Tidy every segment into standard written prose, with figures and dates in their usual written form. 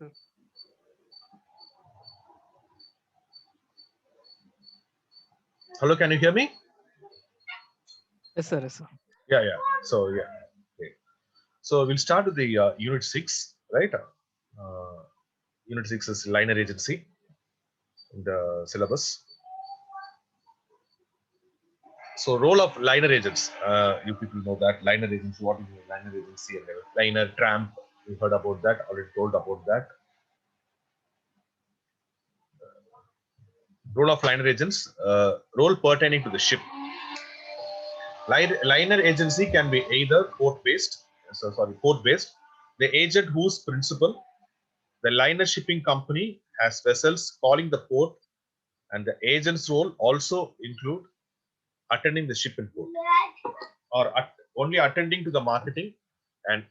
sir. Hello, can you hear me? Yes, sir. Yes, sir. Yeah, yeah. So yeah. Okay. So we'll start with the unit 6, right? Unit 6 is liner agency in the syllabus. So role of liner agents. You people know that liner agency. What is a liner agency? And liner tramp. You heard about that. Already told about that. Role of liner agents. Role pertaining to the ship. Liner agency can be either port-based. Port-based. The agent whose principal, the liner shipping company, has vessels calling the port, and the agent's role also include attending the ship in port, or only attending to the marketing and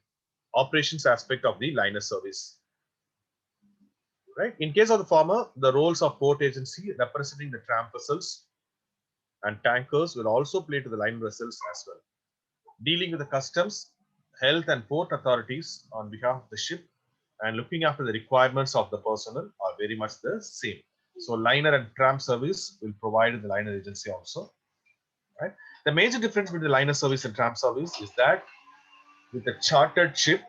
operations aspect of the liner service. Right. In case of the former, the roles of port agency representing the tramp vessels and tankers will also play to the line vessels as well. Dealing with the customs, health, and port authorities on behalf of the ship and looking after the requirements of the personnel are very much the same. So liner and tramp service will provide the liner agency also. Right. The major difference between the liner service and tramp service is that with a chartered ship,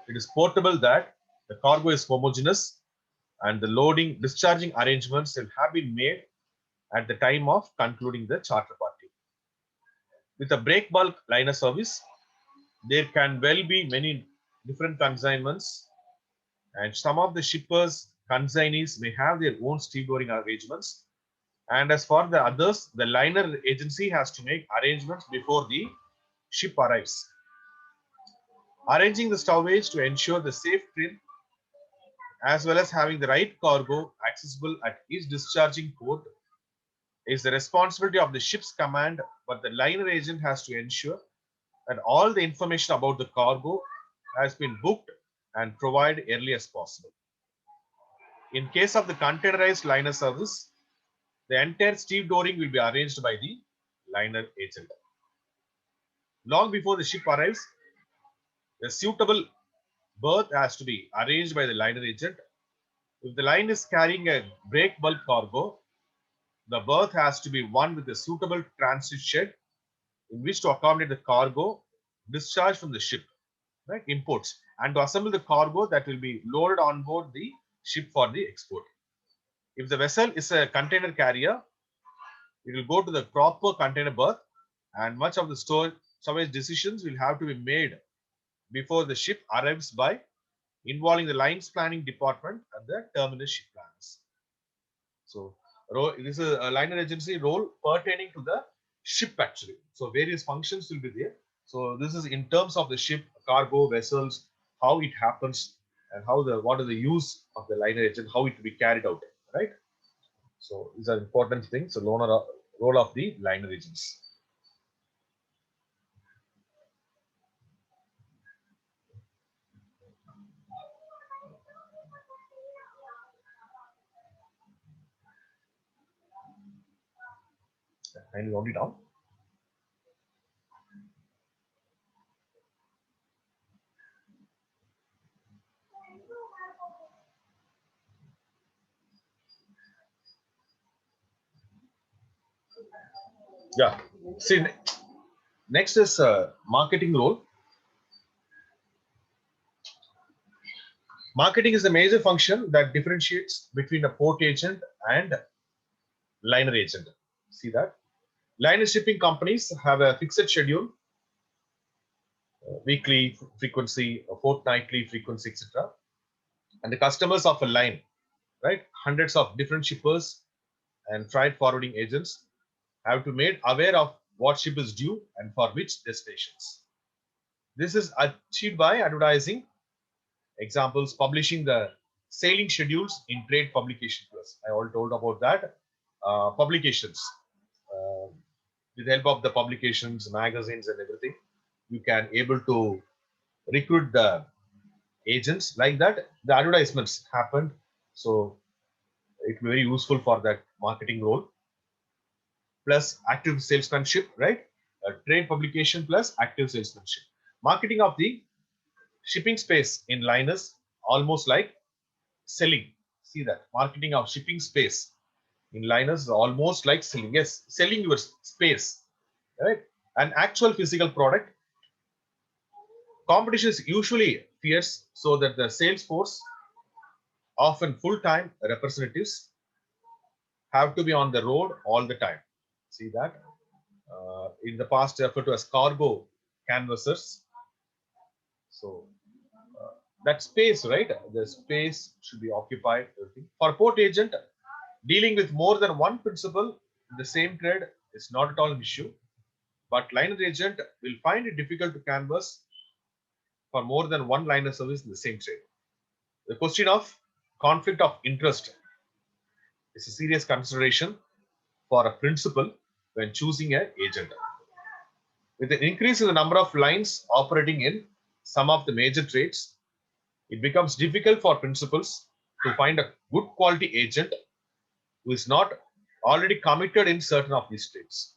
it is portable, that the cargo is homogeneous and the loading discharging arrangements will have been made at the time of concluding the charter party. With a break bulk liner service, there can well be many different consignments, and some of the shippers consignees may have their own stevedoring arrangements, and as for the others, the liner agency has to make arrangements before the ship arrives. Arranging the stowage to ensure the safe trim, as well as having the right cargo accessible at each discharging port, is the responsibility of the ship's command, but the liner agent has to ensure that all the information about the cargo has been booked and provided early as possible. In case of the containerized liner service, the entire stevedoring will be arranged by the liner agent. Long before the ship arrives, a suitable berth has to be arranged by the liner agent. If the line is carrying a break bulk cargo, the berth has to be one with a suitable transit shed in which to accommodate the cargo discharged from the ship, right, imports, and to assemble the cargo that will be loaded on board the ship for the export. If the vessel is a container carrier, it will go to the proper container berth, and much of the storage decisions will have to be made before the ship arrives by involving the lines planning department and the terminal ship planners. So this is a liner agency role pertaining to the ship actually. So various functions will be there. So this is in terms of the ship, cargo, vessels, how it happens, and how the what is the use of the liner agent, how it will be carried out, right? So these are important things. So role of the liner agents. Kindly note it down. Yeah. See, next is marketing role. Marketing is a major function that differentiates between a port agent and liner agent. See that? Liner shipping companies have a fixed schedule, weekly frequency, fortnightly frequency, etc. And the customers of a line, right? Hundreds of different shippers and freight forwarding agents have to be made aware of what ship is due and for which destinations. This is achieved by advertising, examples, publishing the sailing schedules in trade publication plus. I already told about that. Publications. Uh, with the help of the publications, magazines, and everything, you can able to recruit the agents like that. The advertisements happened, so it will be very useful for that marketing role. Plus active salesmanship, right? Trade publication plus active salesmanship. Marketing of the shipping space in liners, almost like selling. See that marketing of shipping space in liners is almost like selling. Yes, selling your space, right? An actual physical product. Competition is usually fierce, so that the sales force, often full-time representatives, have to be on the road all the time. See that? In the past, referred to as cargo canvassers. So that space, right? The space should be occupied. For port agent, dealing with more than one principal in the same trade is not at all an issue. But liner agent will find it difficult to canvass for more than one liner service in the same trade. The question of conflict of interest is a serious consideration for a principal when choosing an agent. With an increase in the number of lines operating in some of the major trades, it becomes difficult for principals to find a good quality agent who is not already committed in certain of these trades.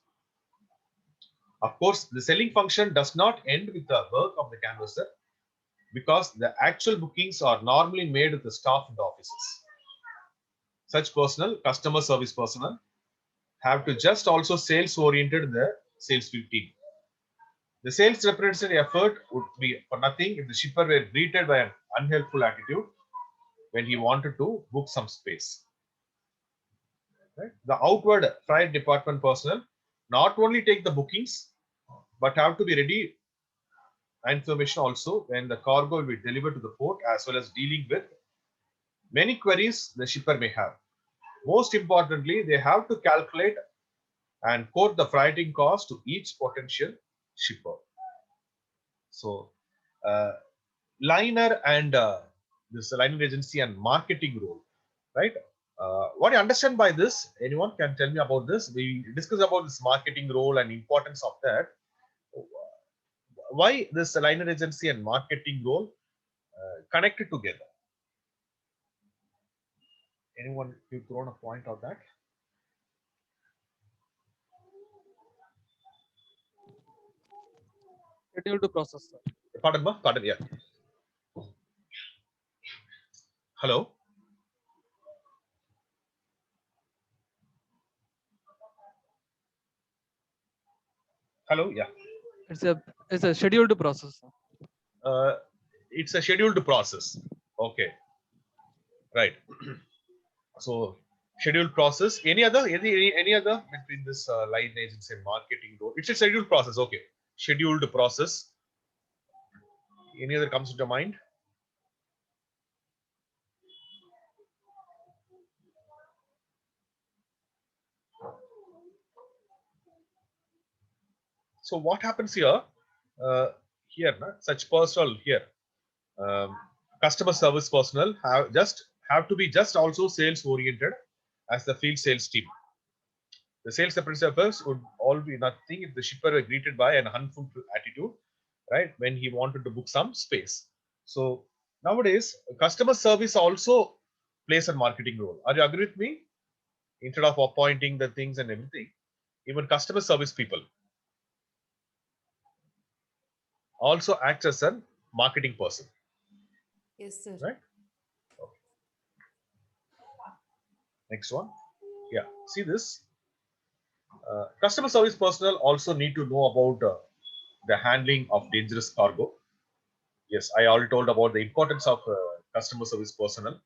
Of course, the selling function does not end with the work of the canvasser because the actual bookings are normally made with the staff in the offices. Such personnel, customer service personnel, have to just also sales oriented the sales field team. The sales representative effort would be for nothing if the shipper were greeted by an unhelpful attitude when he wanted to book some space. Right? The outward freight department personnel not only take the bookings but have to be ready information also when the cargo will be delivered to the port, as well as dealing with many queries the shipper may have. Most importantly, they have to calculate and quote the freighting cost to each potential shipper. So, liner and this liner agency and marketing role, right? What I understand by this, anyone can tell me about this? We discuss about this marketing role and importance of that. Why this liner agency and marketing role connected together? Anyone you thrown a point on that? Schedule to process, sir. Pardon, pardon, yeah. Hello. Hello, yeah. It's a schedule to process, sir. It's a scheduled process. Okay, right. So scheduled process. Any other between this line agency and marketing role? It's a scheduled process. Okay, scheduled process. Any other comes into mind? So what happens here? Here, such personnel here, um, customer service personnel have to be just also sales oriented as the field sales team. The sales representatives would all be nothing if the shipper were greeted by an unfulfilled attitude, right? When he wanted to book some space. So nowadays, customer service also plays a marketing role. Are you agree with me? Instead of appointing the things and everything, even customer service people also act as a marketing person, Yes, sir. right? Okay. Next one. Yeah, see this. Customer service personnel also need to know about the handling of dangerous cargo. Yes, I already told about the importance of customer service personnel.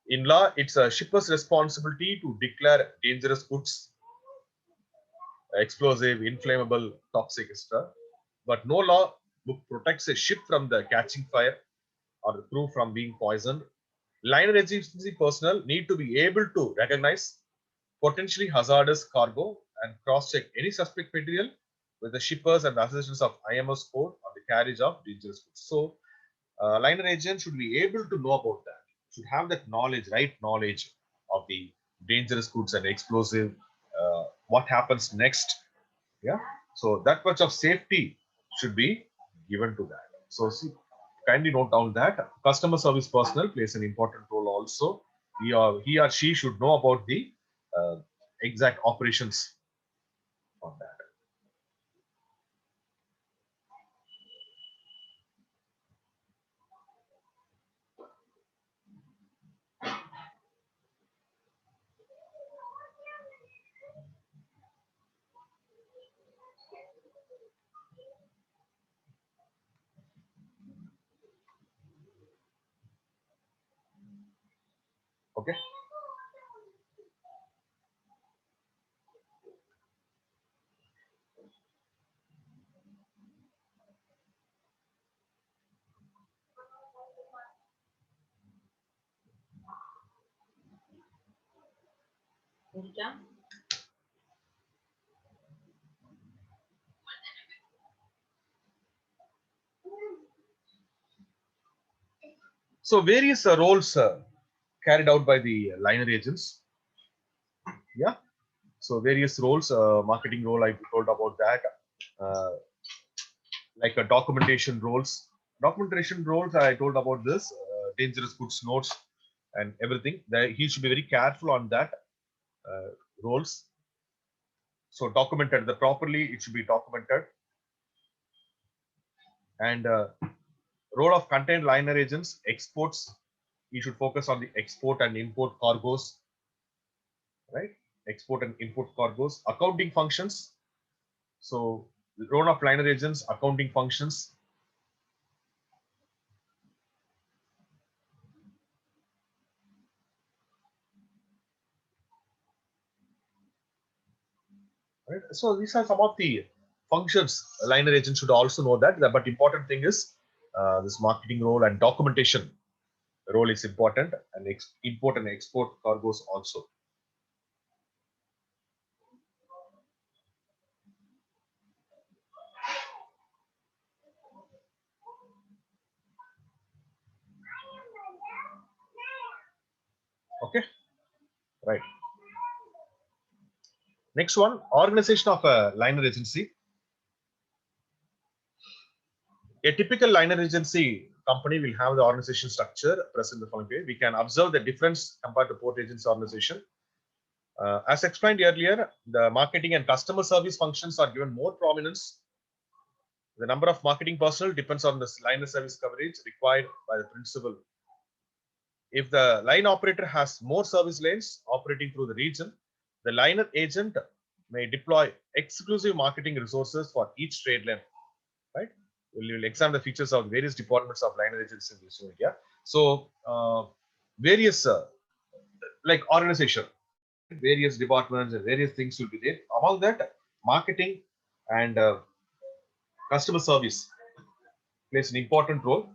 In law, it's a shipper's responsibility to declare dangerous goods, explosive, inflammable, toxic, etc. But no law book protects a ship from the catching fire or the crew from being poisoned. Liner agency personnel need to be able to recognize potentially hazardous cargo and cross-check any suspect material with the shippers and the assistance of IMS code on the carriage of dangerous goods. So, liner agent should be able to know about that. Should have that knowledge, right knowledge of the dangerous goods and explosive. What happens next? Yeah. So that much of safety should be given to that. So see, kindly note down that customer service personnel plays an important role also. He or she should know about the uh, exact operations on that. Okay. So various roles carried out by the liner agents. Yeah. So various roles, marketing role, I told about that. Like a documentation roles. Documentation roles, I told about this, dangerous goods notes and everything. He should be very careful on that roles. So documented, the properly it should be documented. And role of contained liner agents, exports. You should focus on the export and import cargoes, right? Export and import cargoes. Accounting functions. So the role of liner agents, accounting functions. Right? So these are some of the functions liner agent should also know that. But important thing is this marketing role and documentation role is important, and import and export cargoes also. Okay, right. Next one, organization of a liner agency. A typical liner agency company will have the organization structure present in the following way. We can observe the difference compared to port agency organization. As explained earlier, the marketing and customer service functions are given more prominence. The number of marketing personnel depends on the liner service coverage required by the principal. If the line operator has more service lanes operating through the region, the liner agent may deploy exclusive marketing resources for each trade lane. Right? We'll examine the features of various departments of liner agents in this unit. Yeah. So various like organization, various departments and various things will be there. Among that, marketing and customer service plays an important role.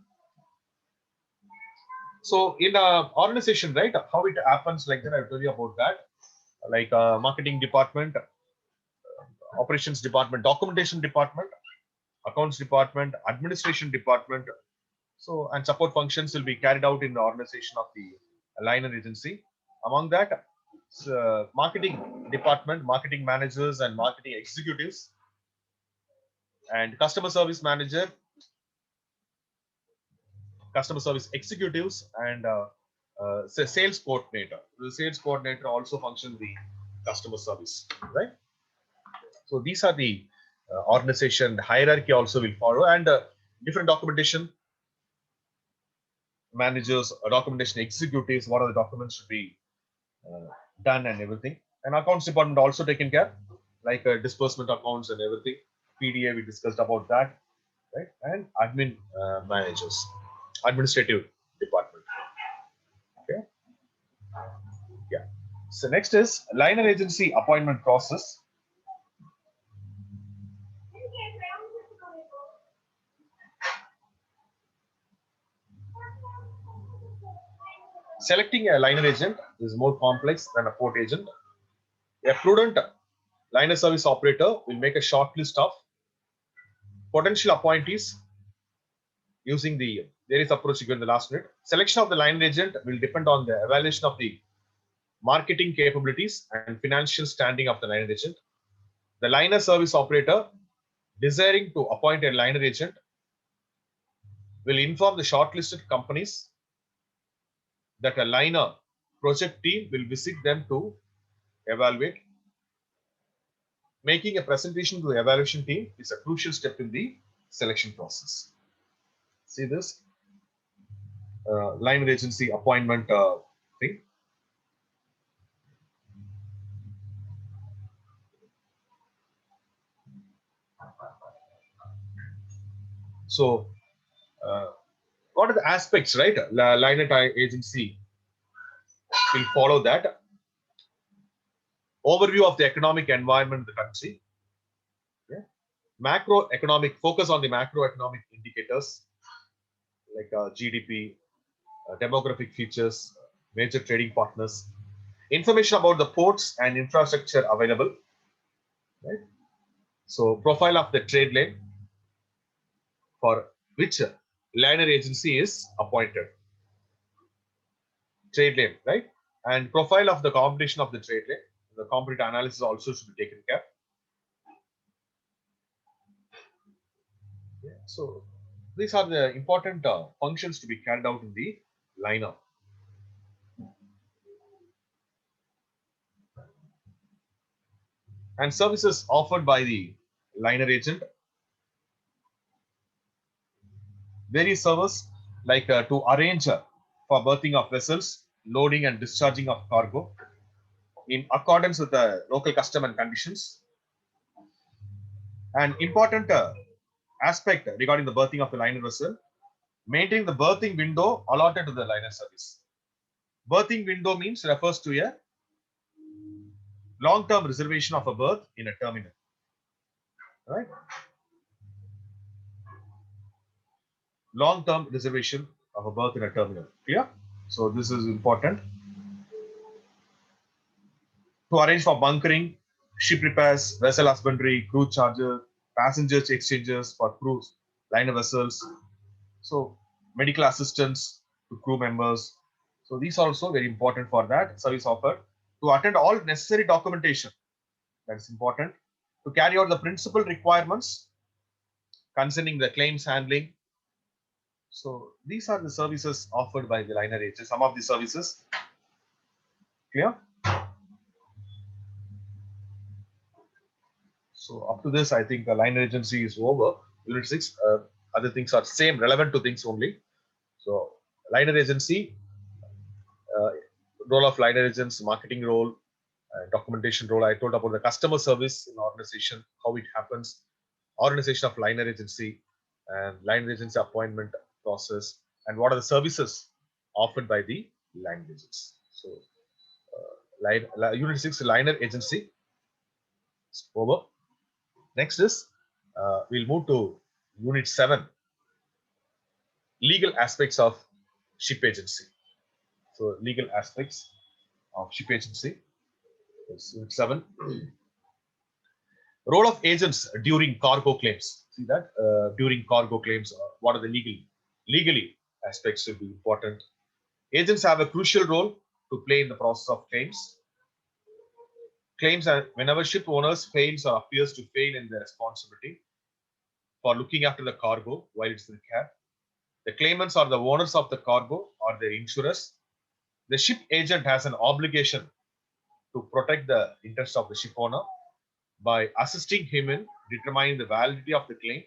So in a organization, right, how it happens like that, I'll tell you about that. Like marketing department, operations department, documentation department, accounts department, administration department. So, and support functions will be carried out in the organization of the liner agency. Among that, marketing department, marketing managers and marketing executives, and customer service manager, customer service executives, and sales coordinator. The sales coordinator also functions the customer service, right? So these are the organization hierarchy also will follow, and different documentation managers, documentation executives, what are the documents should be done and everything. And accounts department also taken care, like disbursement accounts and everything. PDA, we discussed about that, right? And admin managers, administrative department. Okay. Yeah. So next is liner agency appointment process. Selecting a liner agent is more complex than a port agent. A prudent liner service operator will make a short list of potential appointees using the various approach given in the last minute. Selection of the liner agent will depend on the evaluation of the marketing capabilities and financial standing of the liner agent. The liner service operator desiring to appoint a liner agent will inform the shortlisted companies that a liner project team will visit them to evaluate. Making a presentation to the evaluation team is a crucial step in the selection process. See this liner agency appointment thing. So, what are the aspects, right? Liner agency we'll follow that. Overview of the economic environment in the country. Yeah. Macroeconomic, focus on the macroeconomic indicators like GDP, demographic features, major trading partners, information about the ports and infrastructure available. Right. So profile of the trade lane for which liner agency is appointed. Trade lane, right? And profile of the competition of the trade lane. The competitor analysis also should be taken care. Yeah. So these are the important functions to be carried out in the liner. And services offered by the liner agent. Various services like to arrange for berthing of vessels, loading and discharging of cargo in accordance with the local custom and conditions. An important aspect regarding the berthing of the liner vessel, maintaining the berthing window allotted to the liner service. Berthing window means refers to a long-term reservation of a berth in a terminal, right? Long-term reservation of a berth in a terminal. Clear? So this is important. To arrange for bunkering, ship repairs, vessel husbandry, crew charger, passengers exchanges for crews, liner vessels. So medical assistance to crew members. So these are also very important for that service offered. To attend all necessary documentation, that is important. To carry out the principal requirements concerning the claims handling. So these are the services offered by the liner agent. Some of the services. Clear? So up to this, I think the liner agency is over. Unit 6, other things are same, relevant to things only. So liner agency, uh, role of liner agents, marketing role, documentation role. I told about the customer service in organization, how it happens, organization of liner agency, and liner agency appointment process, and what are the services offered by the liner agents. So Unit 6, liner agency is over. Next is we'll move to Unit 7, legal aspects of ship agency. So legal aspects of ship agency. Unit 7. Role of agents during cargo claims. See that during cargo claims, what are the legally aspects should be important. Agents have a crucial role to play in the process of claims. Claims are whenever ship owners fails or appears to fail in their responsibility for looking after the cargo while it's in care. The claimants are the owners of the cargo or their insurers. The ship agent has an obligation to protect the interests of the ship owner by assisting him in determining the validity of the claim,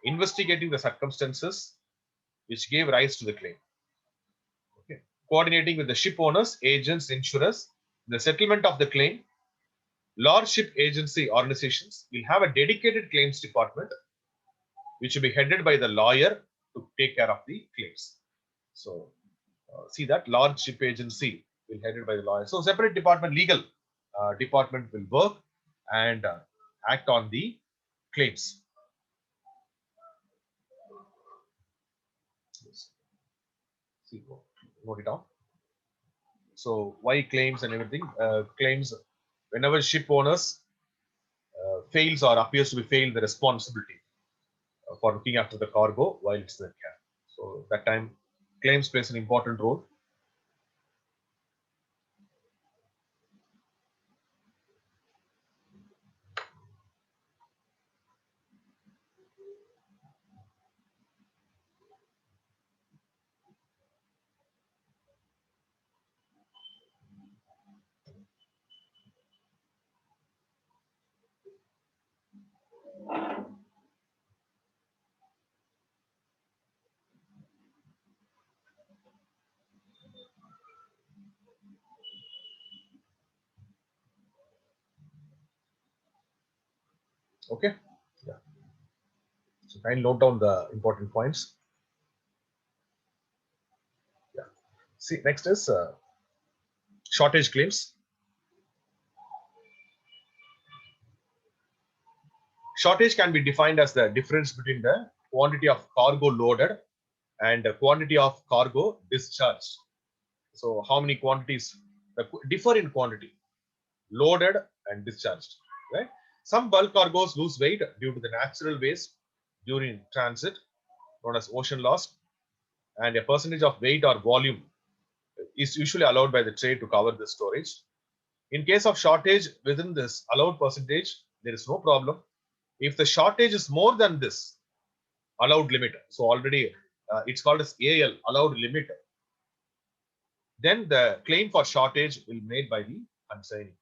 investigating the circumstances which gave rise to the claim, okay, coordinating with the ship owners, agents, insurers, the settlement of the claim. Large ship agency organizations will have a dedicated claims department which will be headed by the lawyer to take care of the claims. So see that large ship agency will be headed by the lawyer. So separate department, legal department will work and act on the claims. See, note it down. So why claims and everything? Claims whenever ship owners fails or appears to be failed the responsibility for looking after the cargo while it's in the care. So that time claims plays an important role. Okay. Yeah. So kindly note down the important points. Yeah. See, next is Shortage claims. Shortage can be defined as the difference between the quantity of cargo loaded and the quantity of cargo discharged. So how many quantities differ in quantity, loaded and discharged, right? Some bulk cargoes lose weight due to the natural waste during transit, known as ocean loss, and a percentage of weight or volume is usually allowed by the trade to cover the storage. In case of shortage within this allowed percentage, there is no problem. If the shortage is more than this allowed limit, so already it's called as AL, allowed limit, then the claim for shortage will be made by the consignee.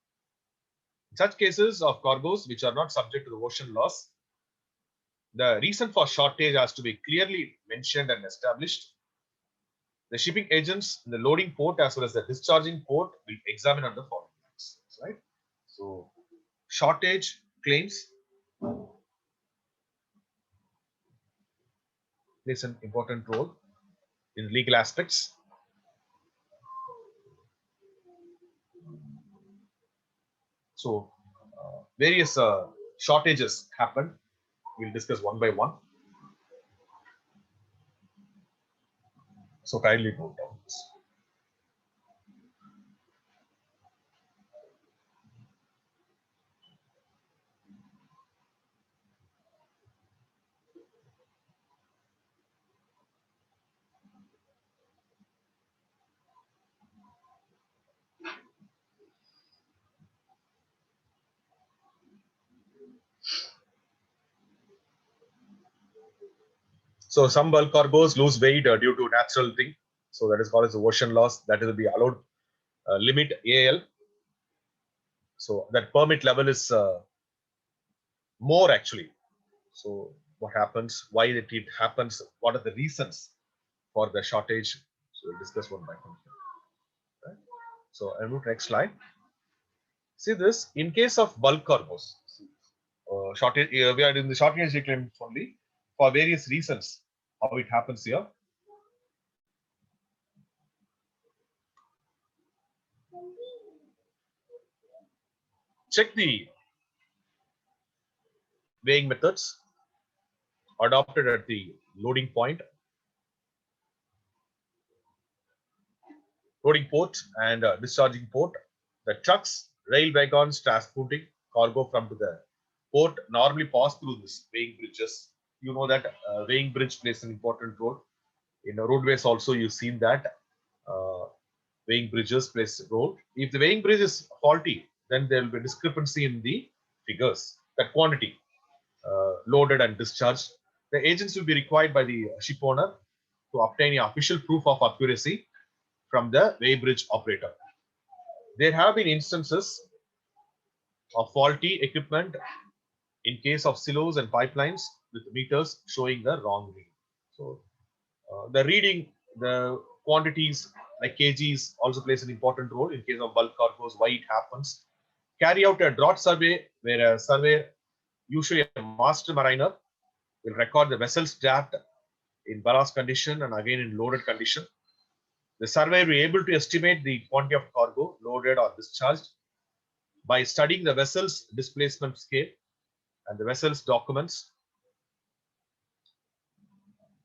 In such cases of cargoes which are not subject to the ocean loss, the reason for shortage has to be clearly mentioned and established. The shipping agents in the loading port as well as the discharging port will examine on the following lines, right? So, shortage claims plays an important role in legal aspects. So, various shortages happen. We'll discuss one by one. So, kindly note down this. So some bulk cargoes lose weight due to natural thing. So that is called as the ocean loss. That will be allowed limit AL. So that permit level is more actually. So what happens? Why it happens? What are the reasons for the shortage? So we'll discuss one by one. Right? So I move to next slide. See this in case of bulk cargoes. Shortage. We are in the shortage claim only for various reasons. How it happens here. Check the weighing methods adopted at the loading point, loading port and discharging port. The trucks, rail wagons transporting cargo from to the port normally pass through this weighing bridges. You know that weighing bridge plays an important role. In roadways also you've seen that weighing bridges plays a role. If the weighing bridge is faulty, then there will be discrepancy in the figures, that quantity loaded and discharged. The agents will be required by the ship owner to obtain official proof of accuracy from the weighing bridge operator. There have been instances of faulty equipment in case of silos and pipelines with meters showing the wrong reading. So the reading, the quantities like kgs also plays an important role in case of bulk cargoes, why it happens. Carry out a drought survey where a surveyor, usually a master mariner, will record the vessel's draft in ballast condition and again in loaded condition. The surveyor will be able to estimate the quantity of cargo loaded or discharged by studying the vessel's displacement scale and the vessel's documents,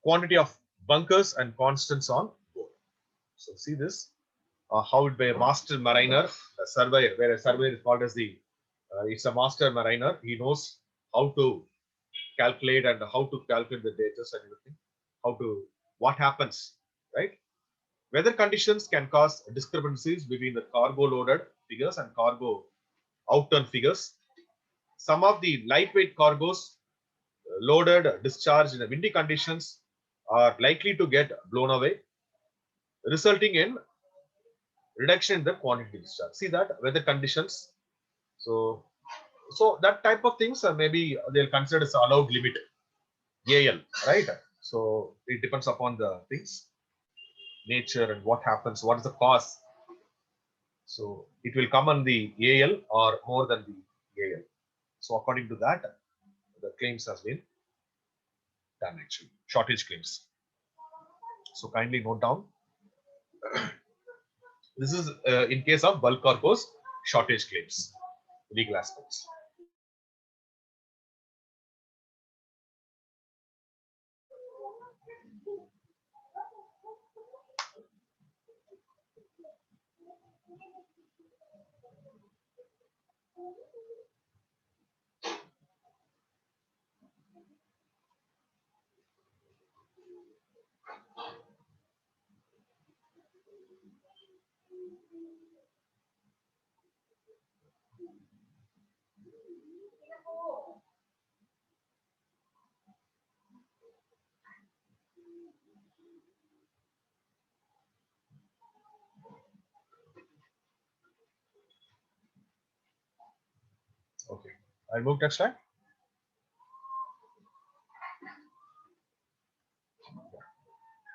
quantity of bunkers and constants on board. So see this, how it by a master mariner, a surveyor, where a surveyor is called as the, it's a master mariner. He knows how to calculate and how to calculate the data and everything, how to, what happens, right? Weather conditions can cause discrepancies between the cargo loaded figures and cargo outturn figures. Some of the lightweight cargoes loaded, discharged in the windy conditions are likely to get blown away, resulting in reduction in the quantity discharged. See that weather conditions. So that type of things maybe they'll consider as allowed limit AL, right? So it depends upon the things, nature and what happens, what is the cause. So it will come on the AL or more than the AL. So according to that, the claims has been done actually, shortage claims. So kindly note down. This is in case of bulk cargoes shortage claims, legal aspects. Okay, I'll move next slide.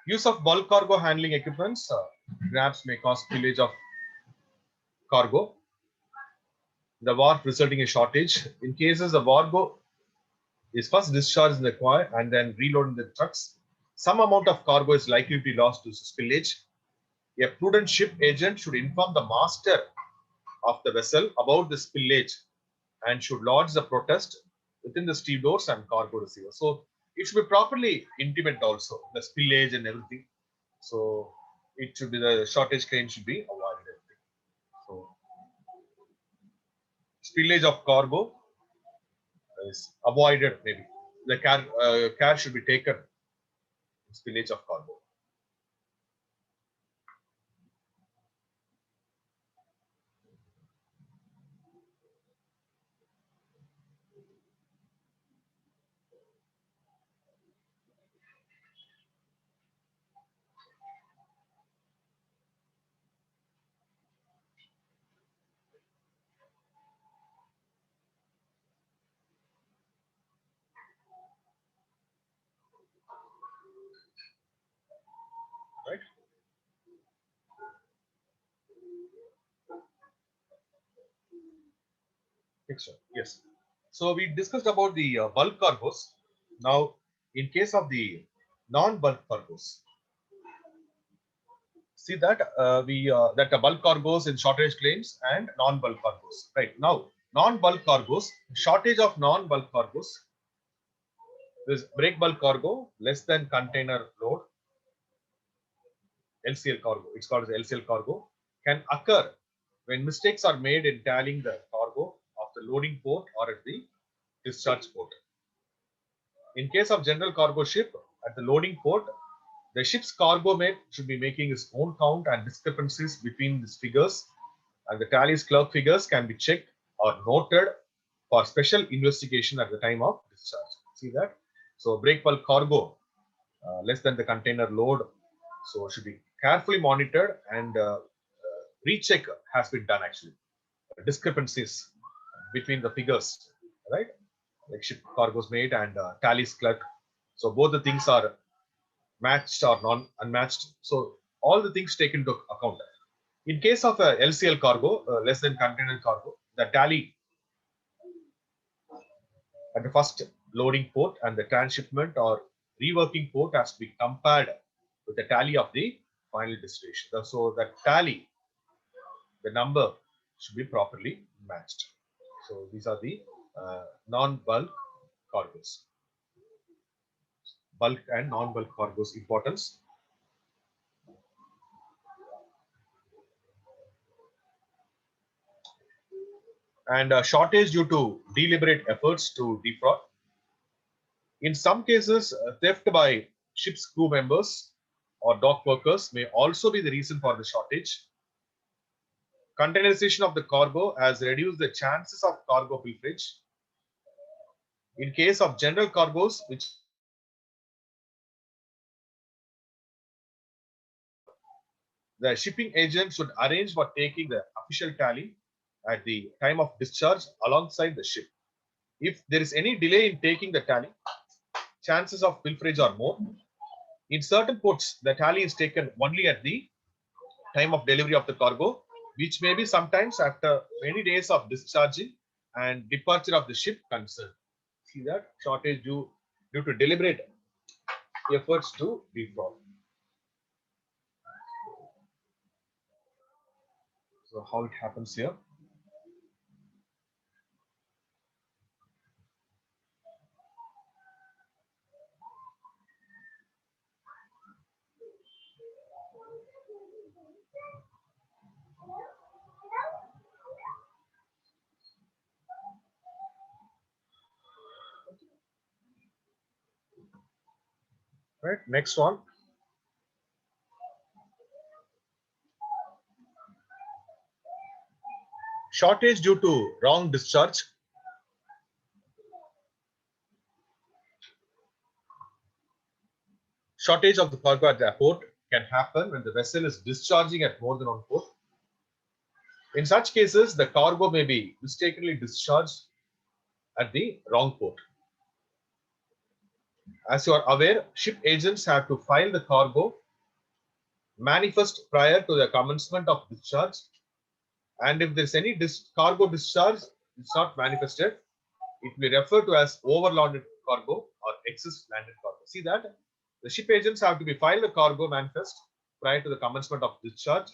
Use of bulk cargo handling equipments. Grabs may cause spillage of cargo. The wharf resulting in shortage. In cases the cargo is first discharged in the quay and then reloaded in the trucks, some amount of cargo is likely to be lost due to spillage. A prudent ship agent should inform the master of the vessel about the spillage and should lodge the protest within the stevedores and cargo receiver. So it should be properly intimated also, the spillage and everything. So it should be the shortage claim should be avoided. So spillage of cargo is avoided maybe. The care should be taken in spillage of cargo. Right? Yes. So we discussed about the bulk cargos. Now, in case of the non-bulk cargos, see that that the bulk cargos in shortage claims and non-bulk cargos. Right now, non-bulk cargos, shortage of non-bulk cargos. This break bulk cargo less than container load, LCL cargo. It's called as LCL cargo. Can occur when mistakes are made in tallying the cargo of the loading port or at the discharge port. In case of general cargo ship, at the loading port, the ship's cargo mate should be making his own count, and discrepancies between these figures and the tally's clerk figures can be checked or noted for special investigation at the time of discharge. See that? So break bulk cargo less than the container load, so should be carefully monitored and recheck has been done actually. Discrepancies between the figures, right? Like ship cargoes made and tallies clerk. So both the things are matched or unmatched. So all the things taken into account. In case of a LCL cargo, less than container cargo, the tally at the first loading port and the transshipment or reworking port has to be compared with the tally of the final destination. So that tally, the number should be properly matched. So these are the non-bulk cargoes. Bulk and non-bulk cargoes importance. And shortage due to deliberate efforts to defraud. In some cases, theft by ship's crew members or dock workers may also be the reason for the shortage. Containerization of the cargo has reduced the chances of cargo pilferage. In case of general cargoes, which the shipping agent should arrange for taking the official tally at the time of discharge alongside the ship. If there is any delay in taking the tally, chances of pilferage are more. In certain ports, the tally is taken only at the time of delivery of the cargo, which may be sometimes after many days of discharging and departure of the ship concerned. See that shortage due to deliberate efforts to defraud. So how it happens here? Right. Next one. Shortage due to wrong discharge. Shortage of the cargo at the port can happen when the vessel is discharging at more than one port. In such cases, the cargo may be mistakenly discharged at the wrong port. As you are aware, ship agents have to file the cargo manifest prior to the commencement of discharge, and if there is any cargo discharge, it's not manifested, it will be referred to as overloaded cargo or excess landed cargo. See that the ship agents have to be filed the cargo manifest prior to the commencement of discharge,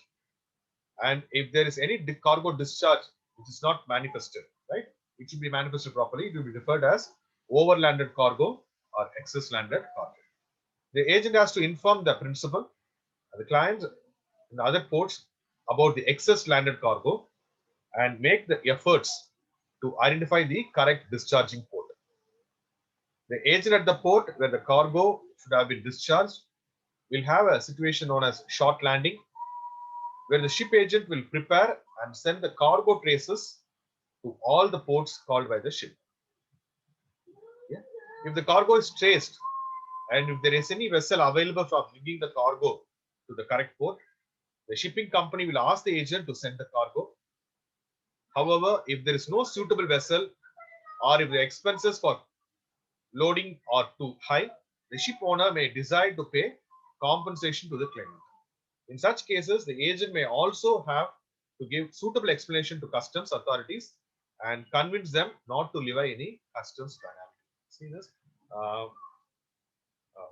and if there is any cargo discharge which is not manifested, right, it should be manifested properly. It will be referred as overlanded cargo or excess landed cargo. The agent has to inform the principal and the client in other ports about the excess landed cargo and make the efforts to identify the correct discharging port. The agent at the port where the cargo should have been discharged will have a situation known as short landing, where the ship agent will prepare and send the cargo traces to all the ports called by the ship. Yeah. If the cargo is traced and if there is any vessel available for bringing the cargo to the correct port, the shipping company will ask the agent to send the cargo. However, if there is no suitable vessel or if the expenses for loading are too high, the ship owner may decide to pay compensation to the claimant. In such cases, the agent may also have to give suitable explanation to customs authorities and convince them not to levy any customs penalty. See this?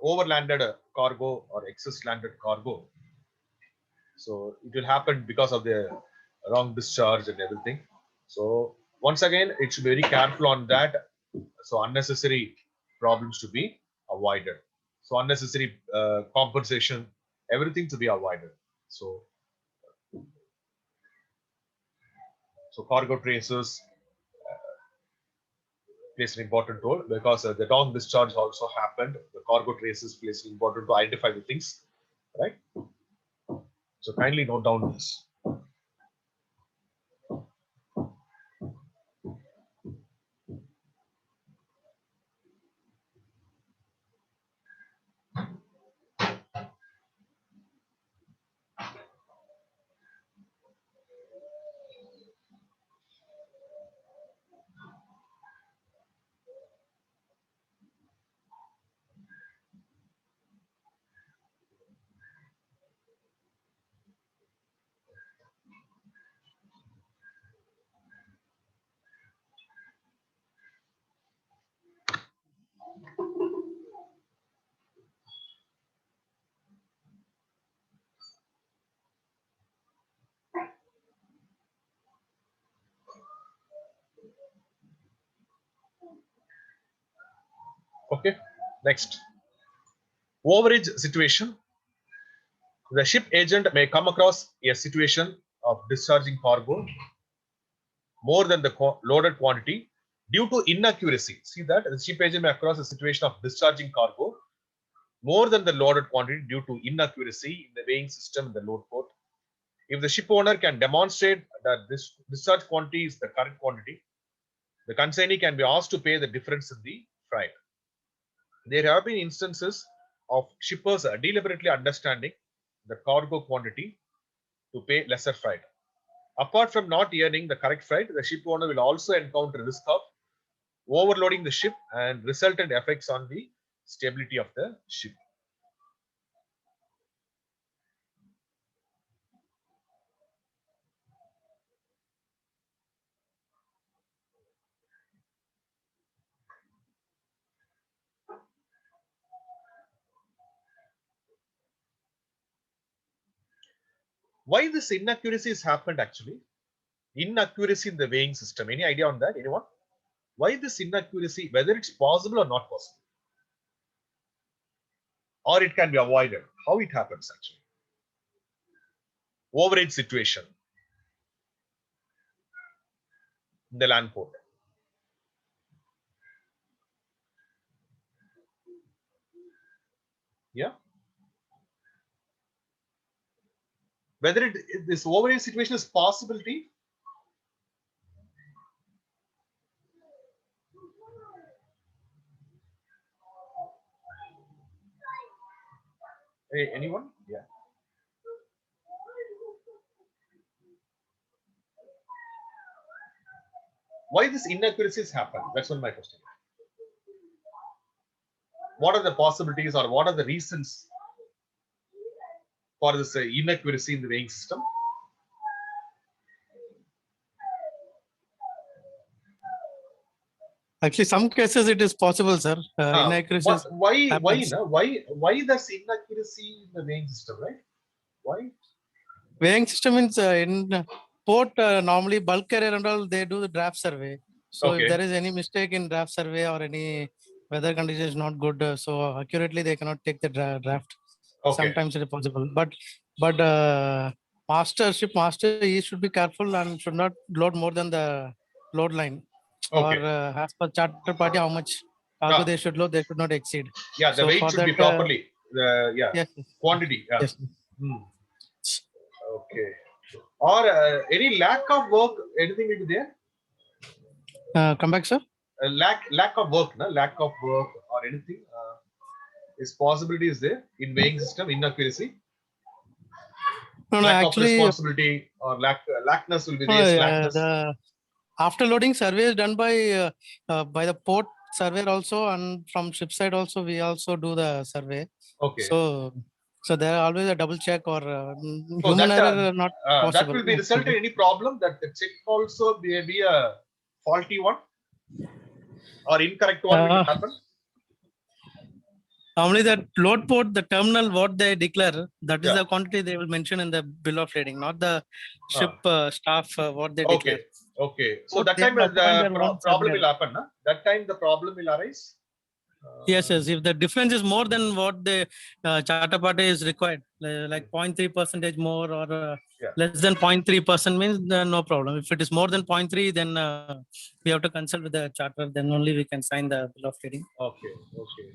Overlanded cargo or excess landed cargo. So it will happen because of the wrong discharge and everything. So once again, it should be very careful on that. So unnecessary problems to be avoided. So unnecessary compensation, everything to be avoided. So cargo traces plays an important role because the wrong discharge also happened. The cargo traces plays an important to identify the things, right? So kindly note down this. Okay, next. Overage situation. The ship agent may come across a situation of discharging cargo more than the loaded quantity due to inaccuracy. See that the ship agent may across a situation of discharging cargo more than the loaded quantity due to inaccuracy in the weighing system in the load port. If the ship owner can demonstrate that this discharge quantity is the correct quantity, the consignee can be asked to pay the difference in the freight. There have been instances of shippers deliberately understanding the cargo quantity to pay lesser freight. Apart from not earning the correct freight, the ship owner will also encounter risk of overloading the ship and resultant effects on the stability of the ship. Why this inaccuracy has happened actually? Inaccuracy in the weighing system. Any idea on that? Anyone? Why this inaccuracy? Whether it's possible or not possible, or it can be avoided. How it happens actually? Overage situation in the land port. Yeah. Whether this overage situation is possibility. Hey, anyone? Yeah. Why this inaccuracies happen? That's one my question. What are the possibilities or what are the reasons for this inaccuracy in the weighing system? Actually, some cases it is possible, sir. Inaccuracies happens. Why there's inaccuracy in the weighing system, right? Why? Weighing system means in port normally bulk carrier and all they do the draft survey. So Okay. if there is any mistake in draft survey or any weather condition is not good, so accurately they cannot take the draft. Okay. Sometimes it is possible, but master he should be careful and should not load more than the load line. Okay. Or as per charter party, how much cargo they should load, they should not exceed. Yeah, the So weight for should be that, properly. yes, Quantity. Yeah. yes. Okay. Or any lack of work, anything will be there? Come back, sir. Lack of work, no? Lack of work or anything is possibility is there in weighing system inaccuracy. No, Lack actually, of responsibility or lackness will be there. Slackness. the after loading survey is done by the port surveyor also, and from ship side also we also do the survey. Okay. So there are always a double check or So human that, error not possible. that will be result in any problem that the check also may be a faulty one or incorrect one will happen. Normally that load port, the terminal, what they declare, that is Yeah. the quantity they will mention in the bill of lading, not the ship staff what they Okay. declare. Okay. So Port, that they time will the appoint their own problem surveyor. will happen. Huh? That time the problem will arise. Yes, yes. If the difference is more than what the charter party is required, like 0.3% more or less than 0.3% means no problem. If it is more than 0.3, then we have to consult with the charter. Then only we can sign the bill of lading. Okay. Okay.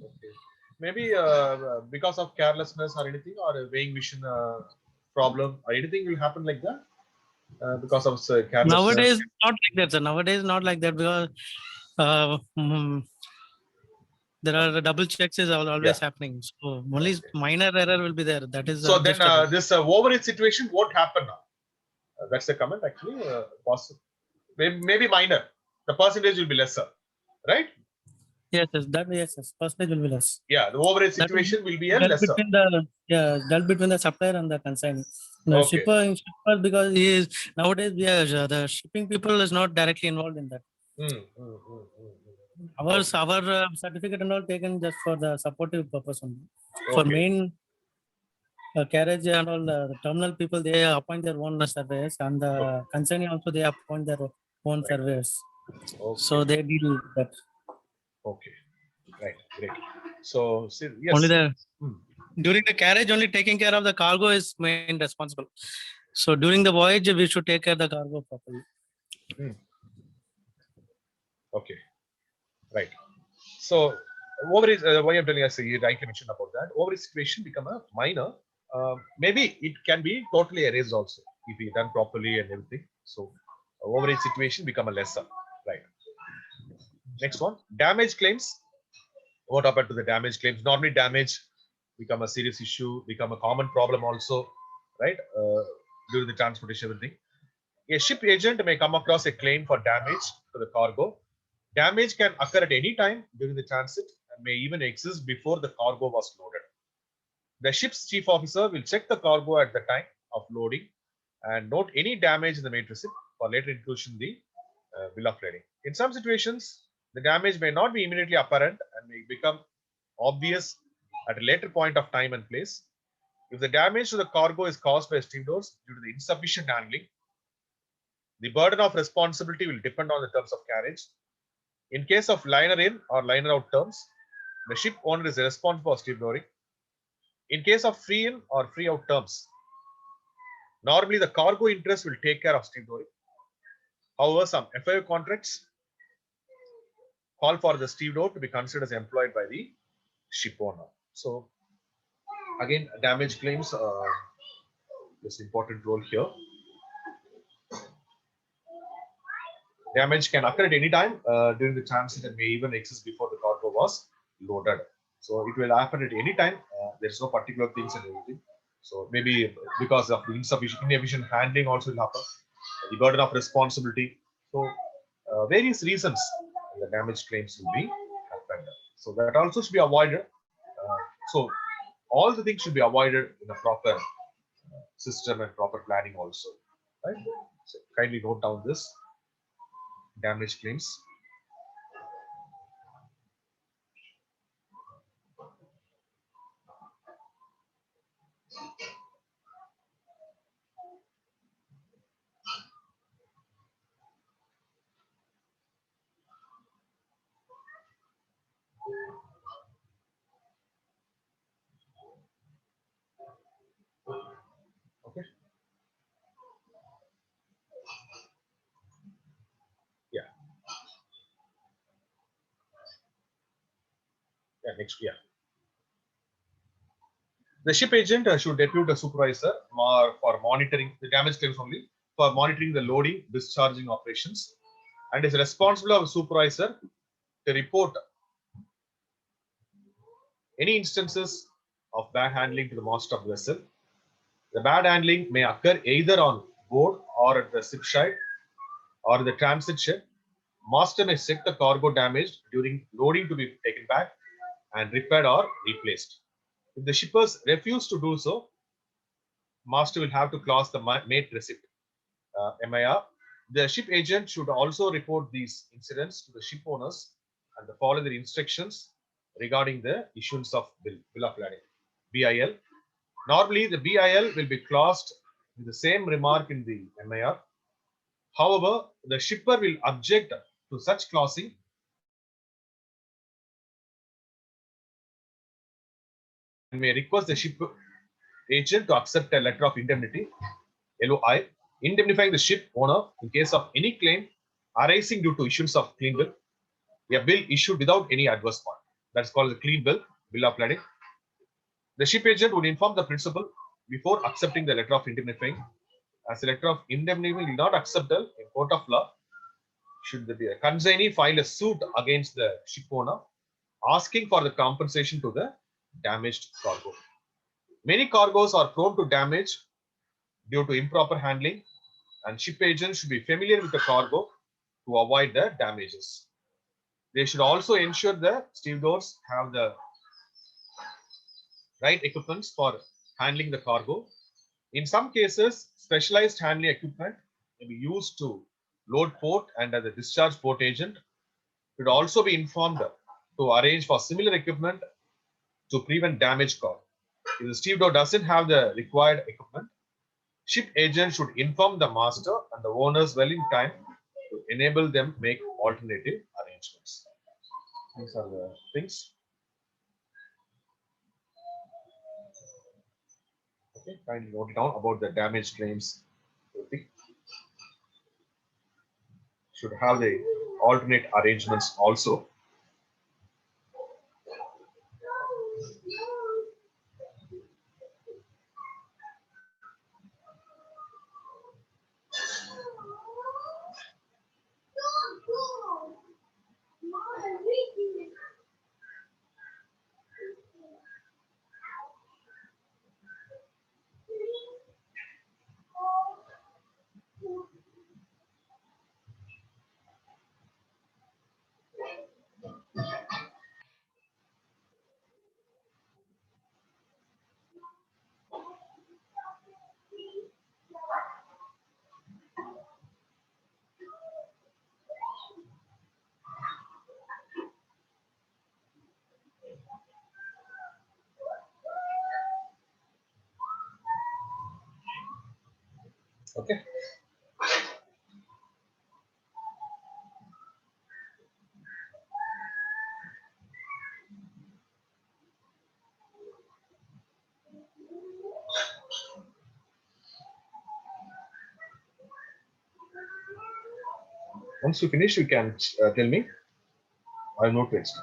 Okay. Maybe because of carelessness or anything or a weighing machine problem or anything will happen like that because of carelessness. Nowadays, not like that, sir. Nowadays, not like that because there are double checks is always happening. So only minor error will be there. That is so then this overage situation won't happen now. That's the comment actually. Possible. Maybe minor. The percentage will be lesser, right? Yes, yes. That yes. Percentage will be less. Yeah, the overage situation will be a lesser. Between between the supplier and the consignee. The Okay. shipper because he is nowadays the shipping people is not directly involved in that. Our certificate and all taken just for the supportive purpose only. For main carriage and all the terminal people, they appoint their own surveyors, and the consignee also they appoint their own surveyors. So they deal with that. Okay. Right. Great. So yes. Only during the carriage, only taking care of the cargo is main responsible. So during the voyage, we should take care of the cargo properly. Okay. Right. So overage, why I'm telling us, you rightly mentioned about that. Overage situation become a minor. Maybe it can be totally erased also if we done properly and everything. So overage situation become a lesser. Right. Next one, damage claims. What happened to the damage claims? Normally damage become a serious issue, become a common problem also, right? During the transportation, everything. A ship agent may come across a claim for damage to the cargo. Damage can occur at any time during the transit and may even exist before the cargo was loaded. The ship's chief officer will check the cargo at the time of loading and note any damage in the main receipt for later inclusion in the bill of lading. In some situations, the damage may not be immediately apparent and may become obvious at a later point of time and place. If the damage to the cargo is caused by stevedores due to the insufficient handling, the burden of responsibility will depend on the terms of carriage. In case of liner in or liner out terms, the ship owner is responsible for stevedoring. In case of free in or free out terms, normally the cargo interest will take care of stevedoring. However, some FIO contracts call for the stevedore to be considered as employed by the ship owner. So again, damage claims this important role here. Damage can occur at any time during the transit and may even exist before the cargo was loaded. So it will happen at any time. There's no particular things and everything. So maybe because of the inefficient handling also will happen. The burden of responsibility. So various reasons the damage claims will be happened. So that also should be avoided. So all the things should be avoided in a proper system and proper planning also. Right? So kindly note down this damage claims. Okay. Yeah. Yeah. Next. Yeah. The ship agent should depute a supervisor for monitoring the damage claims only for monitoring the loading, discharging operations, and is responsible of a supervisor to report any instances of bad handling to the master of the vessel. The bad handling may occur either on board or at the ship side or the transit ship. Master may check the cargo damaged during loading to be taken back and repaired or replaced. If the shippers refuse to do so, master will have to clause the mate receipt MIR. The ship agent should also report these incidents to the ship owners and follow their instructions regarding the issuance of bill of lading (BIL). Normally, the BIL will be claused with the same remark in the MIR. However, the shipper will object to such clausing and may request the ship agent to accept a letter of indemnity (LOI), indemnifying the ship owner in case of any claim arising due to issuance of clean bill, a bill issued without any adverse point. That's called the clean bill, bill of lading. The ship agent would inform the principal before accepting the letter of indemnifying. As a letter of indemnifying is not acceptable in court of law, should there be a consignee file a suit against the ship owner asking for the compensation to the damaged cargo. Many cargoes are prone to damage due to improper handling, and ship agents should be familiar with the cargo to avoid the damages. They should also ensure the stevedores have the right equipments for handling the cargo. In some cases, specialized handling equipment may be used to load port, and as a discharge port agent should also be informed to arrange for similar equipment to prevent damage cargo. If the stevedore doesn't have the required equipment, ship agent should inform the master and the owners well in time to enable them make alternative arrangements. These are the things. Okay, kindly note it down about the damage claims. Should have the alternate arrangements also. Okay. Once you finish, you can tell me. I have no text.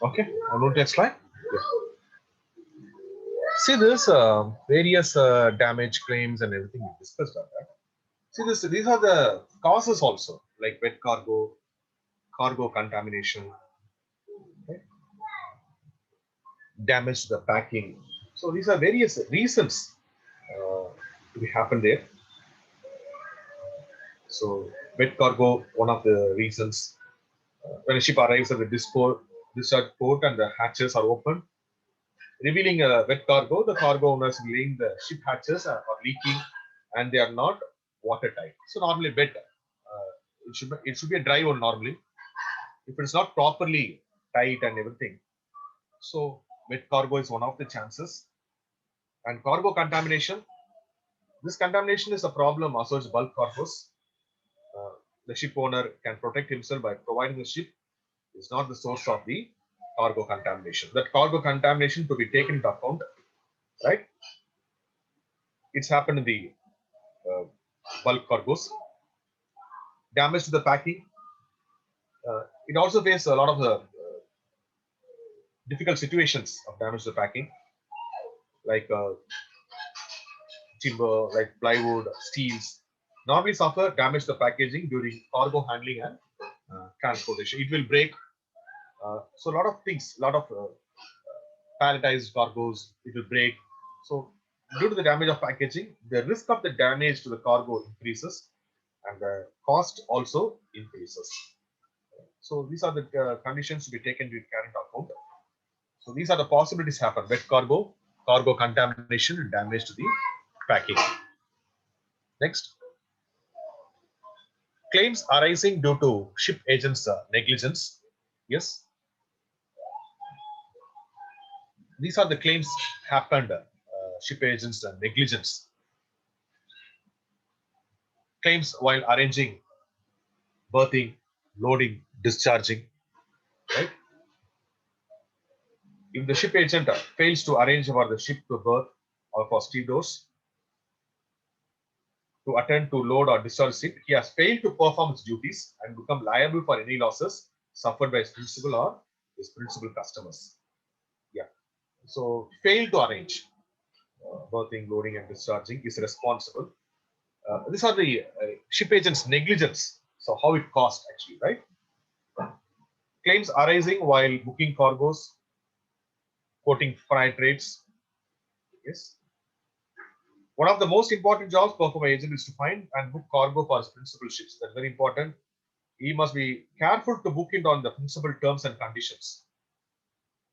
Okay, I will next slide. Yeah. See this various damage claims and everything we discussed on that. See this, these are the causes also, like wet cargo, cargo contamination, right? Damage to the packing. So these are various reasons to be happen there. So wet cargo, one of the reasons. When a ship arrives at the discharge port and the hatches are open, revealing a wet cargo, the cargo owners believe the ship hatches are leaking and they are not watertight. So normally wet, it should be a dry one normally. If it's not properly tight and everything, so wet cargo is one of the chances. And cargo contamination, this contamination is a problem associated with bulk cargos. The ship owner can protect himself by providing the ship is not the source of the cargo contamination. That cargo contamination to be taken into account, right? It's happened in the bulk cargos. Damage to the packing. It also faces a lot of the difficult situations of damage to the packing, like timber, like plywood, steels. Normally suffer damage to the packaging during cargo handling and transportation. It will break. So a lot of things, a lot of palletized cargoes, it will break. So due to the damage of packaging, the risk of the damage to the cargo increases and the cost also increases. So these are the conditions to be taken into account. So these are the possibilities happen: wet cargo, cargo contamination, and damage to the packing. Next, claims arising due to ship agents' negligence. Yes, these are the claims happened. Ship agents' negligence. Claims while arranging, berthing, loading, discharging. Right. If the ship agent fails to arrange for the ship to berth or for stevedores to attend to load or discharge ship, he has failed to perform his duties and become liable for any losses suffered by his principal or his principal customers. Yeah. So fail to arrange berthing, loading, and discharging is responsible. These are the ship agent's negligence. So how it cost actually, right? Claims arising while booking cargoes, quoting freight rates. Yes. One of the most important jobs performed by agent is to find and book cargo for his principal ships. That's very important. He must be careful to book it on the principal terms and conditions.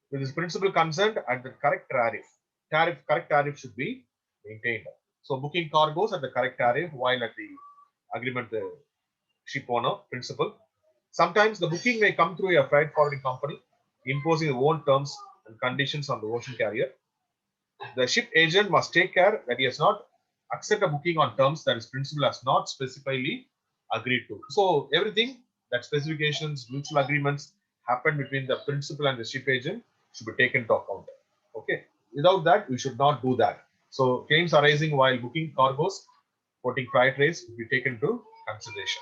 With his principal consent at the correct tariff. Correct tariff should be maintained. So booking cargoes at the correct tariff while at the agreement the ship owner, principal. Sometimes the booking may come through a freight forwarding company, imposing their own terms and conditions on the ocean carrier. The ship agent must take care that he has not accept a booking on terms that his principal has not specifically agreed to. So everything that specifications, mutual agreements happen between the principal and the ship agent should be taken into account. Okay. Without that, we should not do that. So claims arising while booking cargoes, quoting freight rates will be taken into consideration.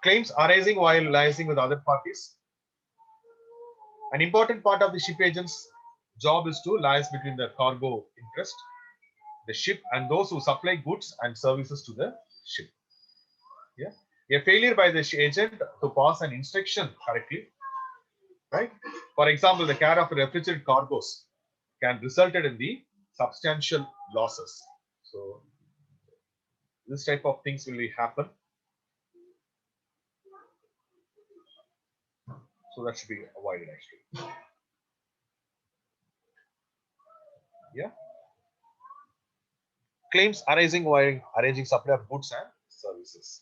Claims arising while liaising with other parties. An important part of the ship agent's job is to liaise between the cargo interest, the ship, and those who supply goods and services to the ship. Yeah. A failure by the agent to pass an instruction correctly, right? For example, the care of refrigerated cargoes can result in the substantial losses. So this type of things will happen. So that should be avoided actually. Yeah. Claims arising while arranging supply of goods and services.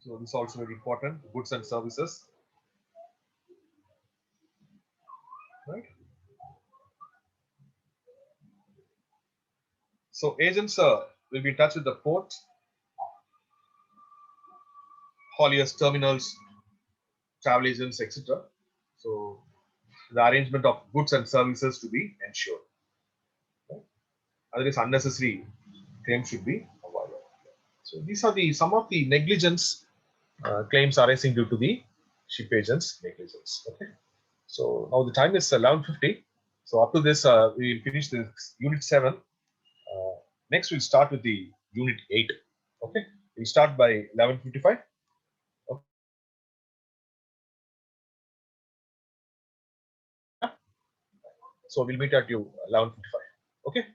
So this is also very important, goods and services. Right. So agents will be in touch with the port, hauliers, terminals, travel agents, etc. So the arrangement of goods and services to be ensured. Right? Otherwise, unnecessary claims should be avoided. So these are the some of the negligence claims arising due to the ship agents negligence. Okay. So now the time is 11:50. So up to this, we will finish this unit 7. Next, we'll start with the unit 8. Okay. We'll start by 11:55. Okay. So we'll meet at you 11:55. Okay.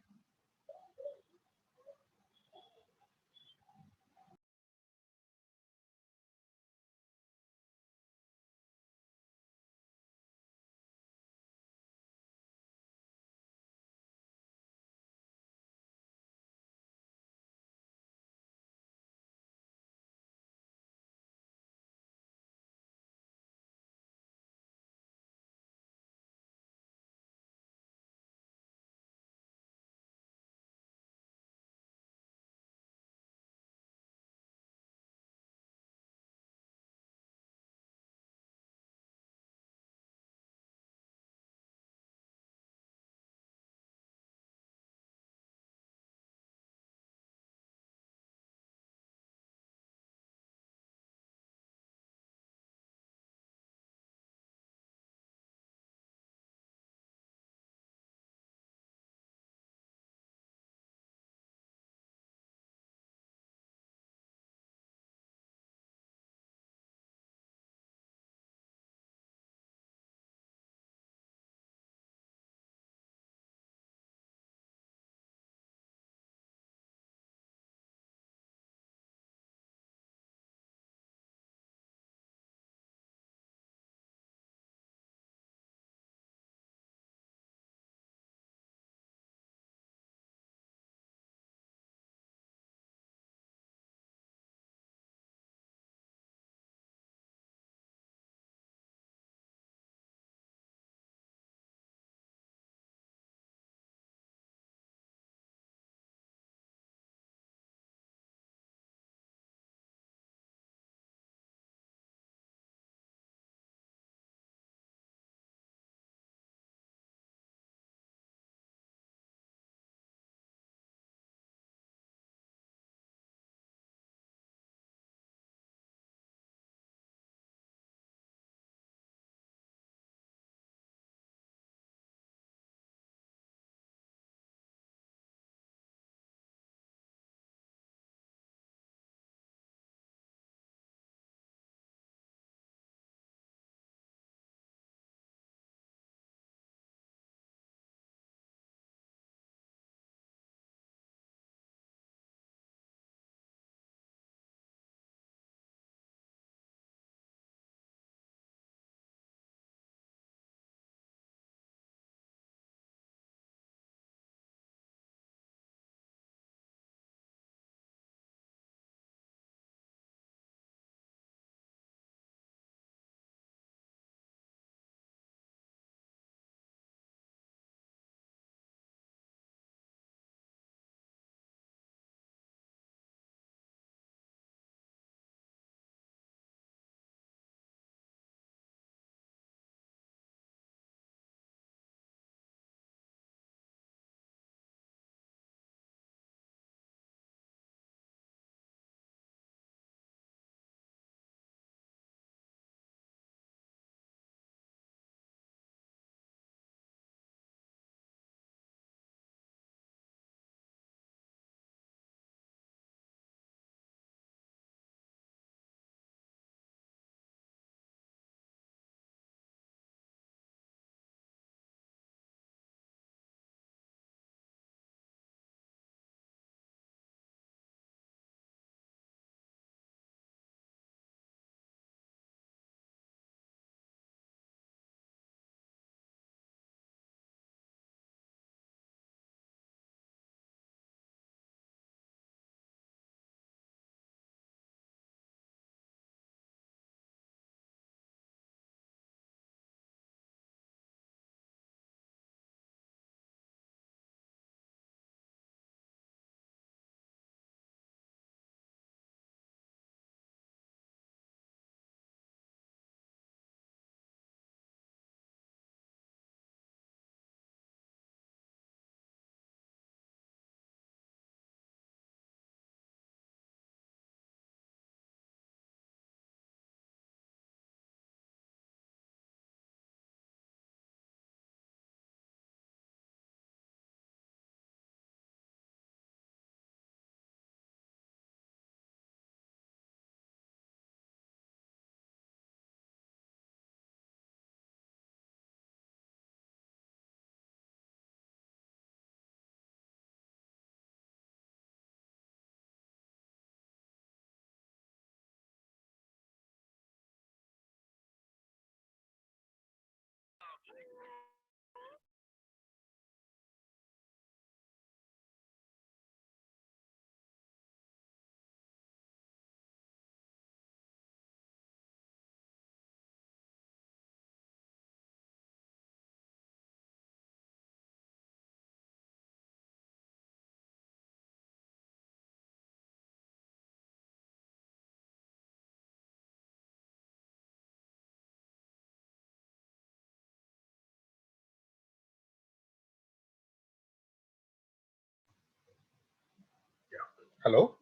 Hello?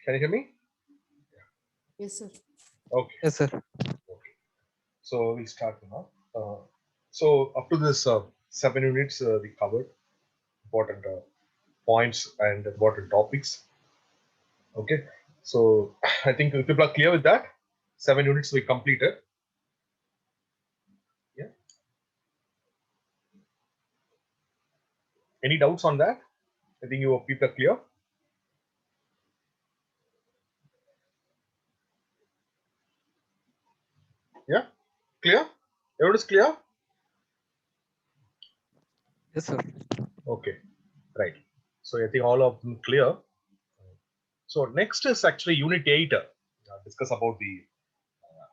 Can you hear me? Yes, sir. Okay. Yes, sir. So we'll start now. So up to this 7 units, we covered important points and important topics. Okay. So I think people are clear with that. 7 units we completed. Yeah. Any doubts on that? I think you people are clear. Yeah. Clear? Everyone is clear? Yes, sir. Okay. Right. So I think all of them clear. So next is actually Unit 8. Discuss about the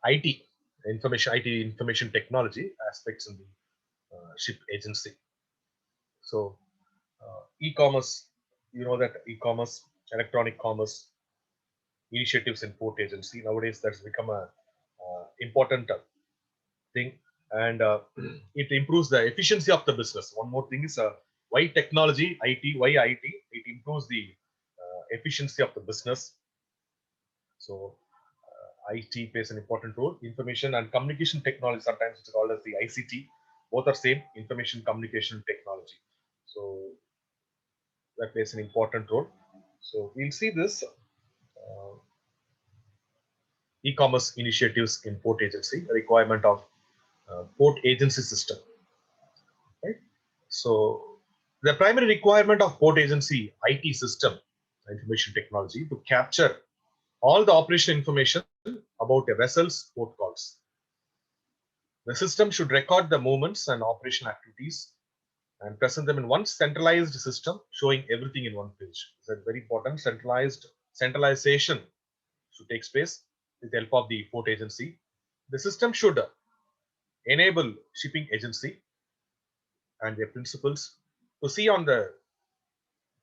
IT, information technology aspects in the ship agency. So e-commerce, you know that e-commerce, electronic commerce initiatives in port agency nowadays that's become a important thing, and it improves the efficiency of the business. One more thing is why technology, IT, why IT? It improves the efficiency of the business. So IT plays an important role. Information and communication technology, sometimes it's called as the ICT. Both are same, information communication technology. So that plays an important role. So we'll see this e-commerce initiatives in port agency, the requirement of port agency system. Right? So the primary requirement of port agency IT system, information technology, to capture all the operational information about a vessel's port calls. The system should record the movements and operational activities and present them in one centralized system, showing everything in one page. It's very important. Centralization should take place with the help of the port agency. The system should enable shipping agency and their principals to see on the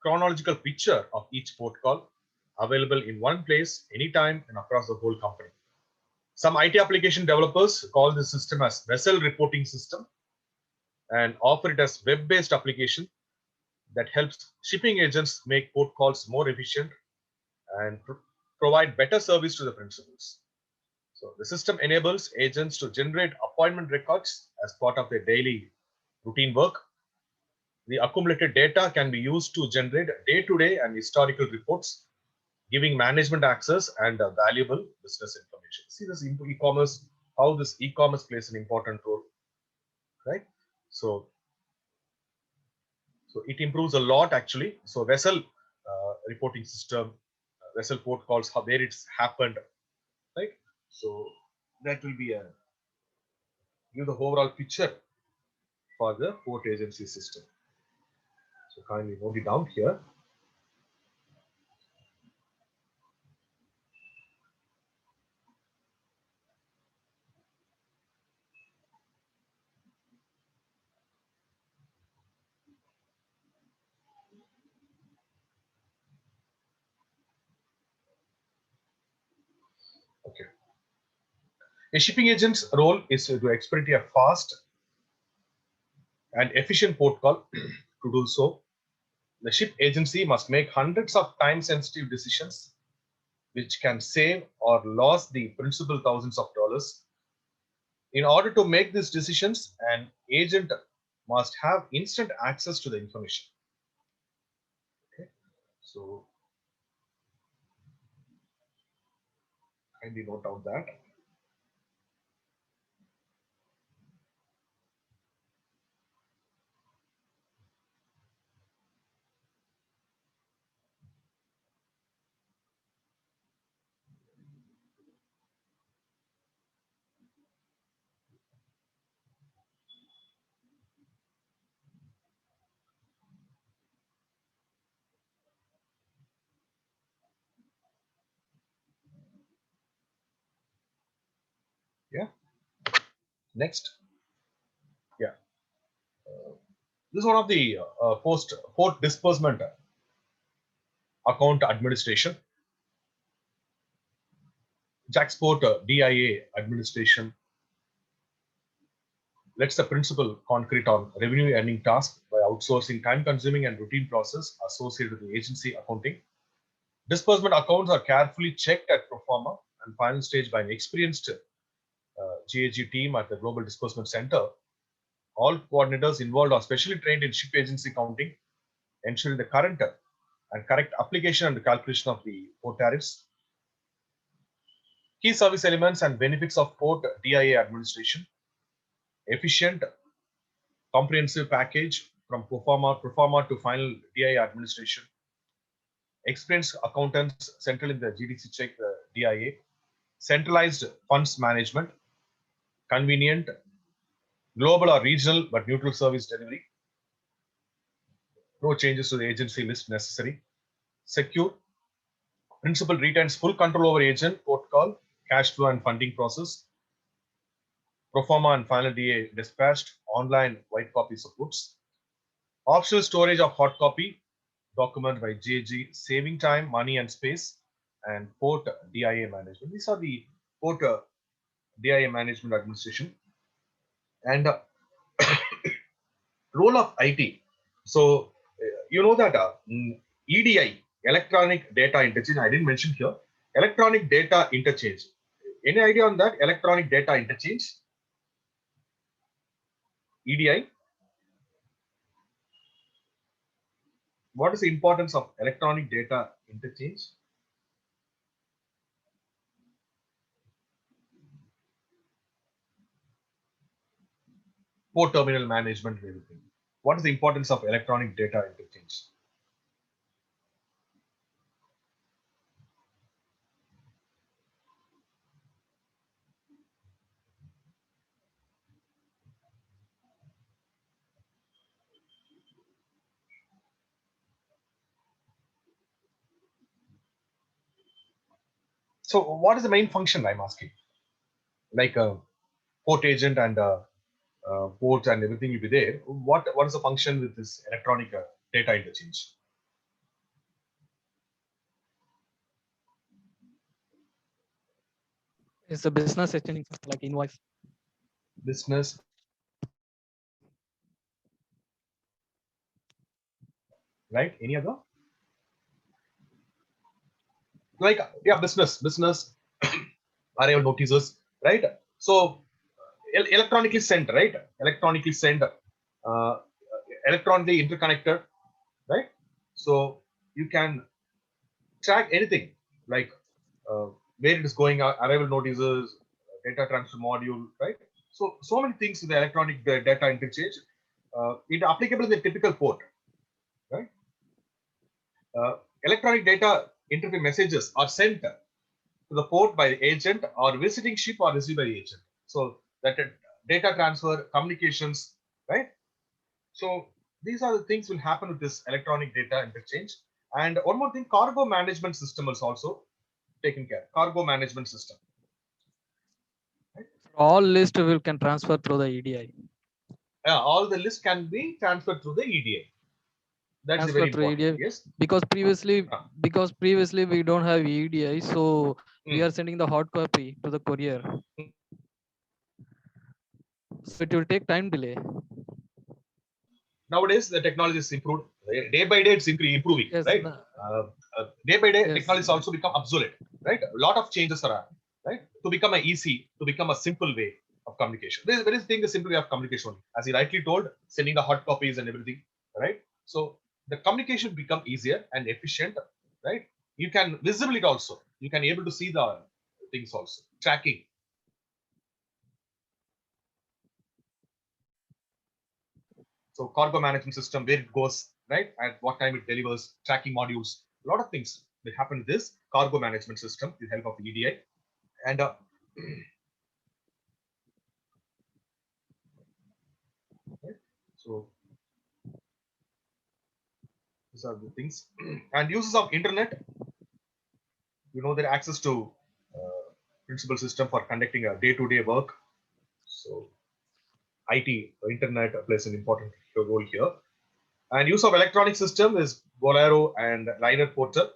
chronological picture of each port call available in one place, anytime, and across the whole company. Some IT application developers call this system as vessel reporting system and offer it as web-based application that helps shipping agents make port calls more efficient and provide better service to the principals. So the system enables agents to generate appointment records as part of their daily routine work. The accumulated data can be used to generate day-to-day and historical reports, giving management access and valuable business information. See this e-commerce, how this e-commerce plays an important role, right? So it improves a lot actually. So vessel reporting system, vessel port calls, how where it's happened, right? So that will be a give the overall picture for the port agency system. So kindly note it down here. Okay. A shipping agent's role is to expedite a fast and efficient port call. To do so, the ship agency must make hundreds of time-sensitive decisions, which can save or lose the principal thousands of dollars. In order to make these decisions, an agent must have instant access to the information. Okay, so kindly note down that. Yeah. Next. Yeah. This is one of the port disbursement account administration. Jacksport DIA administration lets the principal concrete on revenue earning task by outsourcing time-consuming and routine process associated with the agency accounting. Disbursement accounts are carefully checked at pro forma and final stage by an experienced GAG team at the Global Disbursement Center. All coordinators involved are specially trained in ship agency accounting, ensuring the current and correct application and calculation of the port tariffs. Key service elements and benefits of port DIA administration. Efficient, comprehensive package from pro forma to final DIA administration. Experienced accountants central in the GDC check DIA. Centralized funds management. Convenient, global or regional but neutral service delivery. No changes to the agency list necessary. Secure. Principal retains full control over agent, port call, cash flow and funding process. Pro forma and final DA dispatched, online white copies of goods. Optional storage of hot copy document by GAG, saving time, money and space, and port DIA management. These are the port DIA management administration. And role of IT. So you know that EDI, electronic data interchange, I didn't mention here. Electronic data interchange. Any idea on that? Electronic data interchange? EDI. What is the importance of electronic data interchange? Port terminal management and everything. What is the importance of electronic data interchange? So what is the main function I'm asking? Like a port agent and ports and everything will be there. What is the function with this electronic data interchange? It's a business exchanging like invoice. Business. Right? Any other? Like, yeah, business arrival notices, right? So electronically sent, right? Electronically sent, electronically interconnected, right? So you can track anything like where it is going, arrival notices, data transfer module, right? So many things in the electronic data interchange. It applicable in the typical port, right? Electronic data interface messages are sent to the port by the agent or visiting ship or received by the agent. So that data transfer, communications, right? So these are the things will happen with this electronic data interchange. And one more thing, cargo management system is also taken care. Cargo management system. Right? All list will can transfer through the EDI. Yeah, all the list can be transferred through the EDI. That's Transfer very through important. EDI. Yes. Because previously we don't have EDI, so we are sending the hard copy to the courier. So it will take time delay. Nowadays the technology is improved. Day by day it's improving, Yes, right? Day by day yes. technology has also become obsolete, right? A lot of changes are happening, right? To become a simple way of communication. There is a simple way of communication. As you rightly told, sending the hot copies and everything, right? So the communication become easier and efficient, right? You can visibility also. You can able to see the things also. Tracking. So cargo management system, where it goes, right? At what time it delivers, tracking modules, a lot of things will happen with this cargo management system with the help of the EDI. And right? So these are the things. And uses of internet, you know, their access to principal system for conducting a day-to-day work. So IT, internet plays an important role here. And use of electronic system is Bolero and Liner Portal.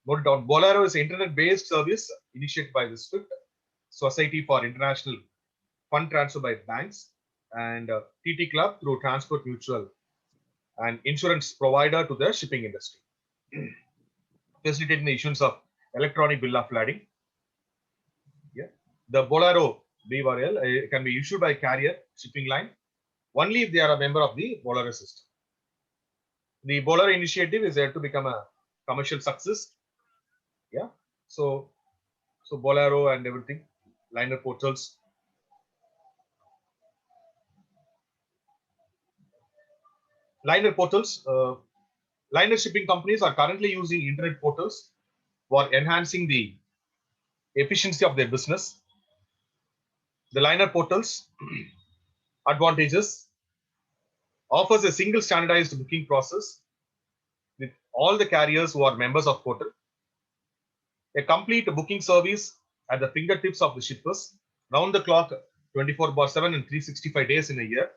Note down, Bolero is an internet-based service initiated by the SWIFT, Society for International Fund Transfer by Banks, and TT Club through Transport Mutual, and insurance provider to the shipping industry, facilitating the issuance of electronic bill of lading. Yeah. The Bolero BRL can be issued by carrier shipping line only if they are a member of the Bolero system. The Bolero initiative is there to become a commercial success. Yeah. So Bolero and everything, liner portals. Liner portals, liner shipping companies are currently using internet portals for enhancing the efficiency of their business. The liner portals advantages offers a single standardized booking process with all the carriers who are members of portal, a complete booking service at the fingertips of the shippers, round the clock 24/7 and 365 days in a year.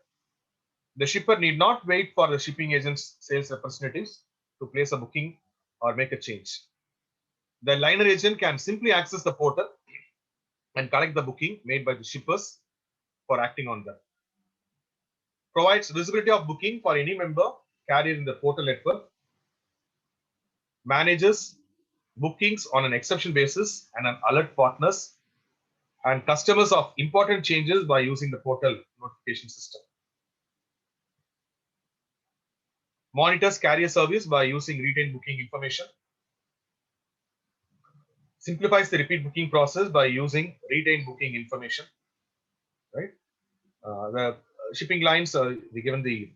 The shipper need not wait for the shipping agent's sales representatives to place a booking or make a change. The liner agent can simply access the portal and collect the booking made by the shippers for acting on them. Provides visibility of booking for any member carrier in the portal network. Manages bookings on an exception basis and an alert partners and customers of important changes by using the portal notification system. Monitors carrier service by using retained booking information. Simplifies the repeat booking process by using retained booking information. Right. The shipping lines are given the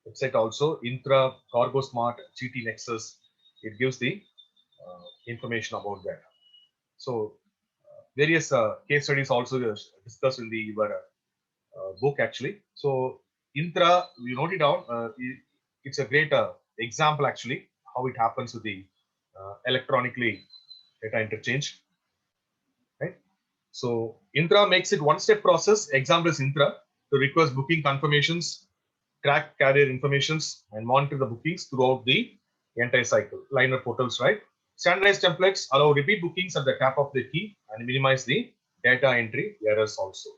website also, Intra, Cargo Smart, GT Nexus. It gives the information about that. So various case studies also discussed in the book actually. So Intra, we note it down. It's a great example actually how it happens with the electronically data interchange. Right. So Intra makes it one-step process. Example is Intra to request booking confirmations, track carrier informations, and monitor the bookings throughout the entire cycle. Liner portals, right? Standardized templates allow repeat bookings at the tap of the key and minimize the data entry errors also.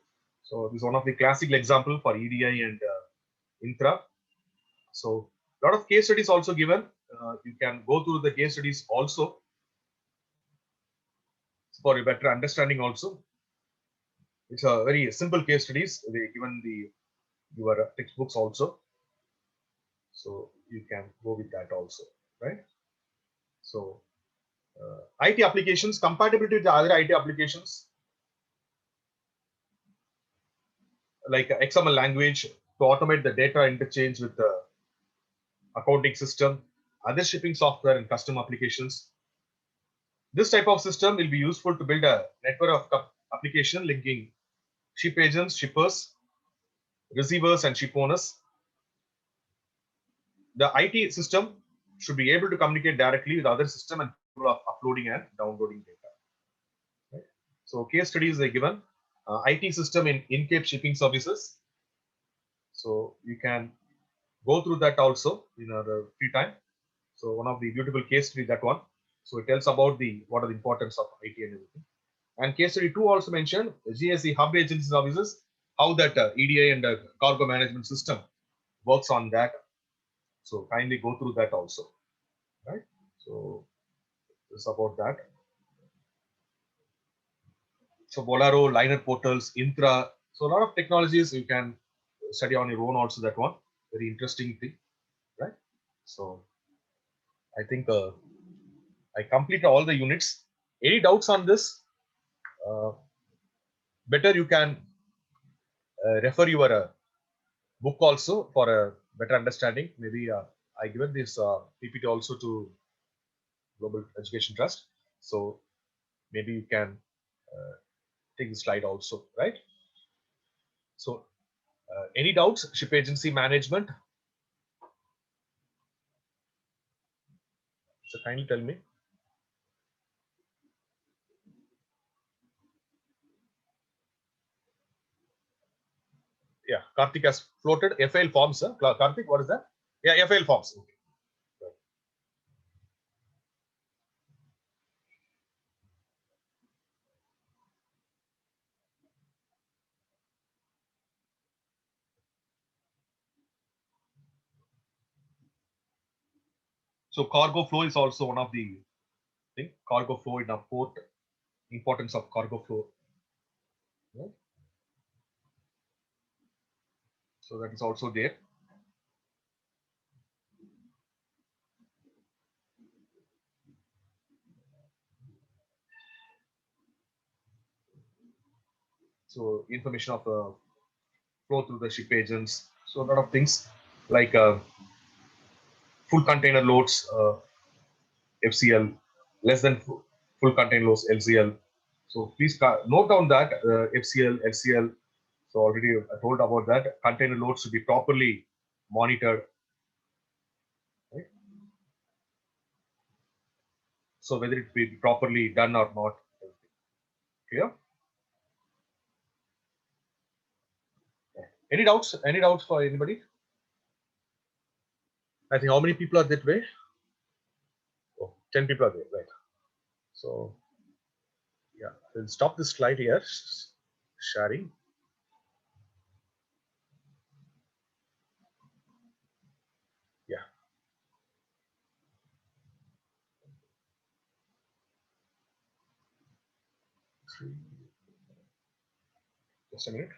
So this is one of the classic example for EDI and Intra. So a lot of case studies also given. You can go through the case studies also for a better understanding also. It's a very simple case studies. They given your textbooks also. So you can go with that also, right? So IT applications, compatibility with the other IT applications like XML language to automate the data interchange with the accounting system, other shipping software and custom applications. This type of system will be useful to build a network of application linking ship agents, shippers, receivers, and ship owners. The IT system should be able to communicate directly with other system and of uploading and downloading data. Right? So case studies are given. IT system in in-Cape shipping services. So you can go through that also in the free time. So one of the beautiful case study, that one. So it tells about what are the importance of IT and everything. And case study 2 also mentioned GSE hub agency services, how that EDI and cargo management system works on that. So kindly go through that also, right? So it's about that. So Bolero, liner portals, Intra. So a lot of technologies you can study on your own also, that one. Very interesting thing, right? So I think I completed all the units. Any doubts on this? Better you can refer your book also for a better understanding. Maybe I given this PPT also to Global Education Trust. So maybe you can take the slide also, right? So any doubts? Ship agency management. So kindly tell me. Yeah, Karthik has floated FAL forms. Sir. Karthik, what is that? Yeah, FAL forms. Okay. So cargo flow is also one of the thing. Cargo flow in a port, importance of cargo flow. Yeah. So that is also there. So information of flow through the ship agents. So a lot of things like full container loads, FCL, less than full container loads, LCL. So please note down that FCL, LCL. So already I told about that. Container loads should be properly monitored. Right? So whether it be properly done or not. Clear? Any doubts? Any doubts for anybody? I think how many people are that way? Oh, 10 people are there, right? So yeah, we'll stop this slide here. Sharing. Yeah. Just a minute.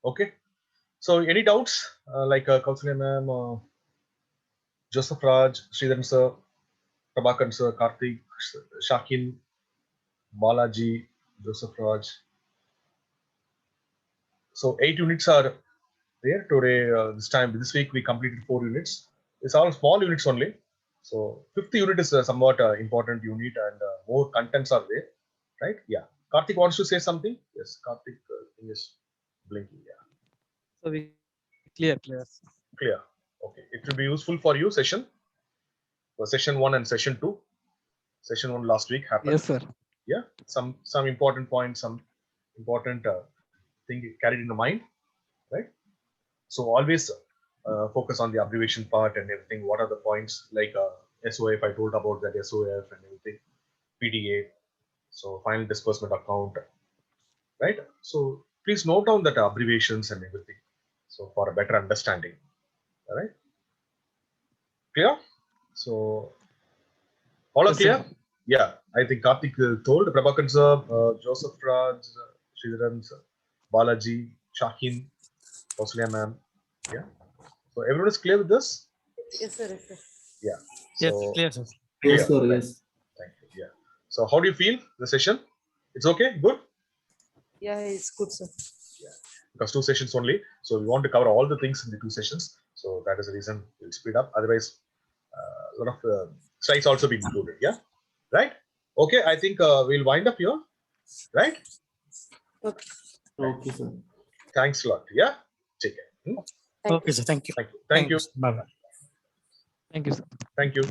Okay. So any doubts like Kausalya ma'am, Joseph Raj, Sridharan sir, Prabhakaran sir, Karthik, Shakin, Balaji, Joseph Raj. So 8 units are there today. This week we completed 4 units. It's all small units only. So 5th unit is somewhat important unit and more contents are there, right? Yeah. Karthik wants to say something. Yes, Karthik is blinking. Yeah. So we clear. Clear. Okay. It will be useful for you session. For session 1 and session 2. Session 1 last week happened. Yes, sir. Yeah. Some important points, some important thing carried in the mind, right? So always focus on the abbreviation part and everything. What are the points like SOF? I told about that SOF and everything. PDA. So final disbursement account, right? So please note down that abbreviations and everything. So for a better understanding, all right? Clear? So all are Yes, clear? sir. Yeah, I think Karthik told Prabhakaran sir, Joseph Raj, Sridharan sir, Balaji, Shakin, Kausalya ma'am. Yeah. So everyone is clear with this? Yes, sir. Yes, sir. Yeah. Yes, So clear, sir. clear. Yes, sir. Right. Yes. Thank you. Yeah. So how do you feel the session? It's okay? Good? Yeah, it's good, sir. Yeah. Because 2 sessions only. So we want to cover all the things in the 2 sessions. So that is the reason we'll speed up. Otherwise, a lot of slides also be included. Yeah. Right? Okay. I think we'll wind up here. Right? Okay. Okay, sir. Thanks a lot. Yeah. Take care. Thank Okay, sir. Thank you. Thank you. Thank you. Bye bye. Thank you, sir. Thank you.